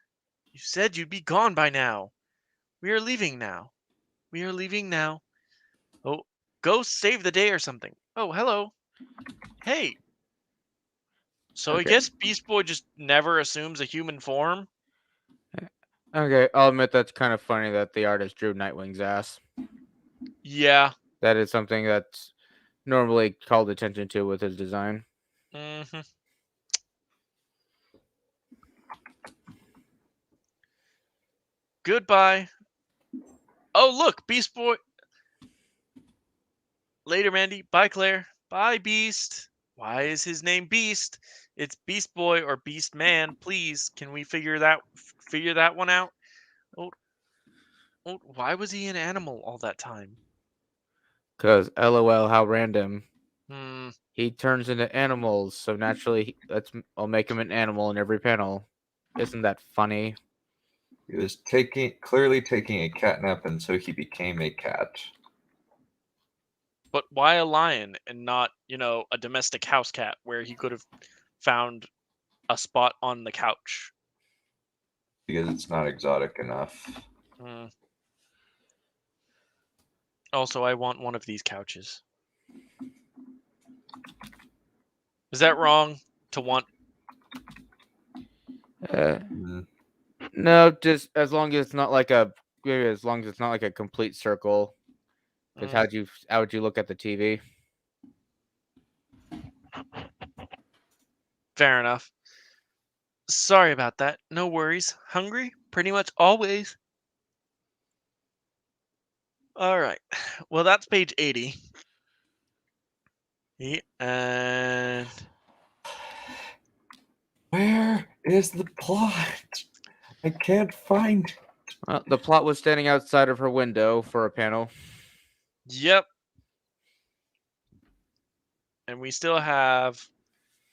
You said you'd be gone by now. We are leaving now. We are leaving now. Oh, go save the day or something. Oh, hello. Hey. So I Okay. guess Beast Boy just never assumes a human form? Okay, I'll admit that's kind of funny that the artist drew Nightwing's ass. Yeah. That is something that's normally called attention to with his design. Mm-hmm. Goodbye. Oh, look, Beast Boy. Later, Mandy. Bye, Claire. Bye, Beast. Why is his name Beast? It's Beast Boy or Beast Man. Please, can we figure that one out? Oh, why was he an animal all that time? Because LOL, how random. Hmm. He turns into animals, so naturally, I'll make him an animal in every panel. Isn't that funny? He was clearly taking a cat nap, and so he became a cat. But why a lion and not, a domestic house cat where he could have found a spot on the couch? Because it's not exotic enough. Hmm. Also, I want one of these couches. Is that wrong to want? Mm. No, just as long as it's not like a complete circle. Because Mm, how would you look at the TV? fair enough. Sorry about that. No worries. Hungry? Pretty much always. All right. Well, that's page 80. And Where is the plot? I can't find it. Well, the plot was standing outside of her window for a panel. yep. And we still have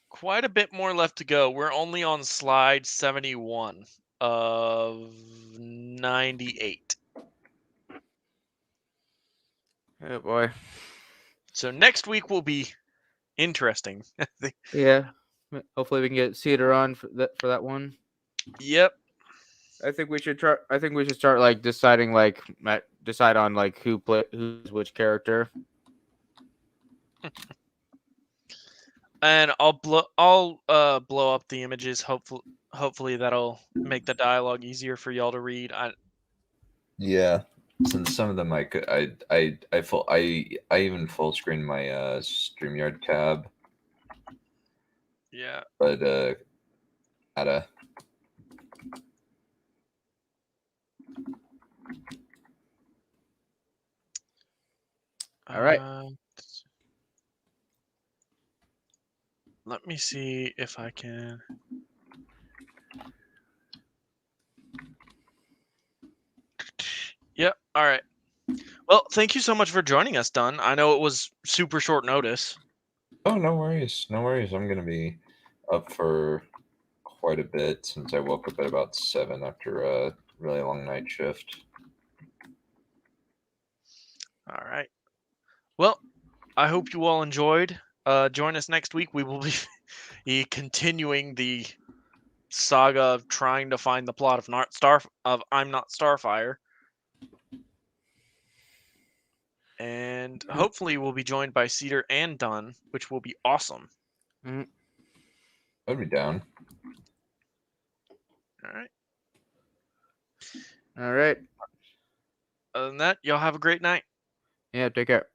quite a bit more left to go. We're only on slide 71 of 98. Oh boy. So next week will be interesting. Yeah. Hopefully we can get Cedar on for that one. Yep. I think we should try. I think we should start like deciding like decide on like who's which character. And I'll blow up the images. Hopefully that'll make the dialogue easier for y'all to read. Yeah, since some of them I even full screen my StreamYard tab, Yeah. but gotta. All right. Let me see if I can. Yeah. All right. Well, thank you so much for joining us, Dunn. I know it was super short notice. Oh, no worries, no worries. I'm gonna be up for quite a bit since I woke up at about 7 after a really long night shift. All right. Well, I hope you all enjoyed. Join us next week. We will be continuing the saga of trying to find the plot of I'm Not Starfire. And hopefully we'll be joined by Cedar and Dunn, which will be awesome. I'd be down. All right. All right. Other than that, y'all have a great night. Yeah. Take care.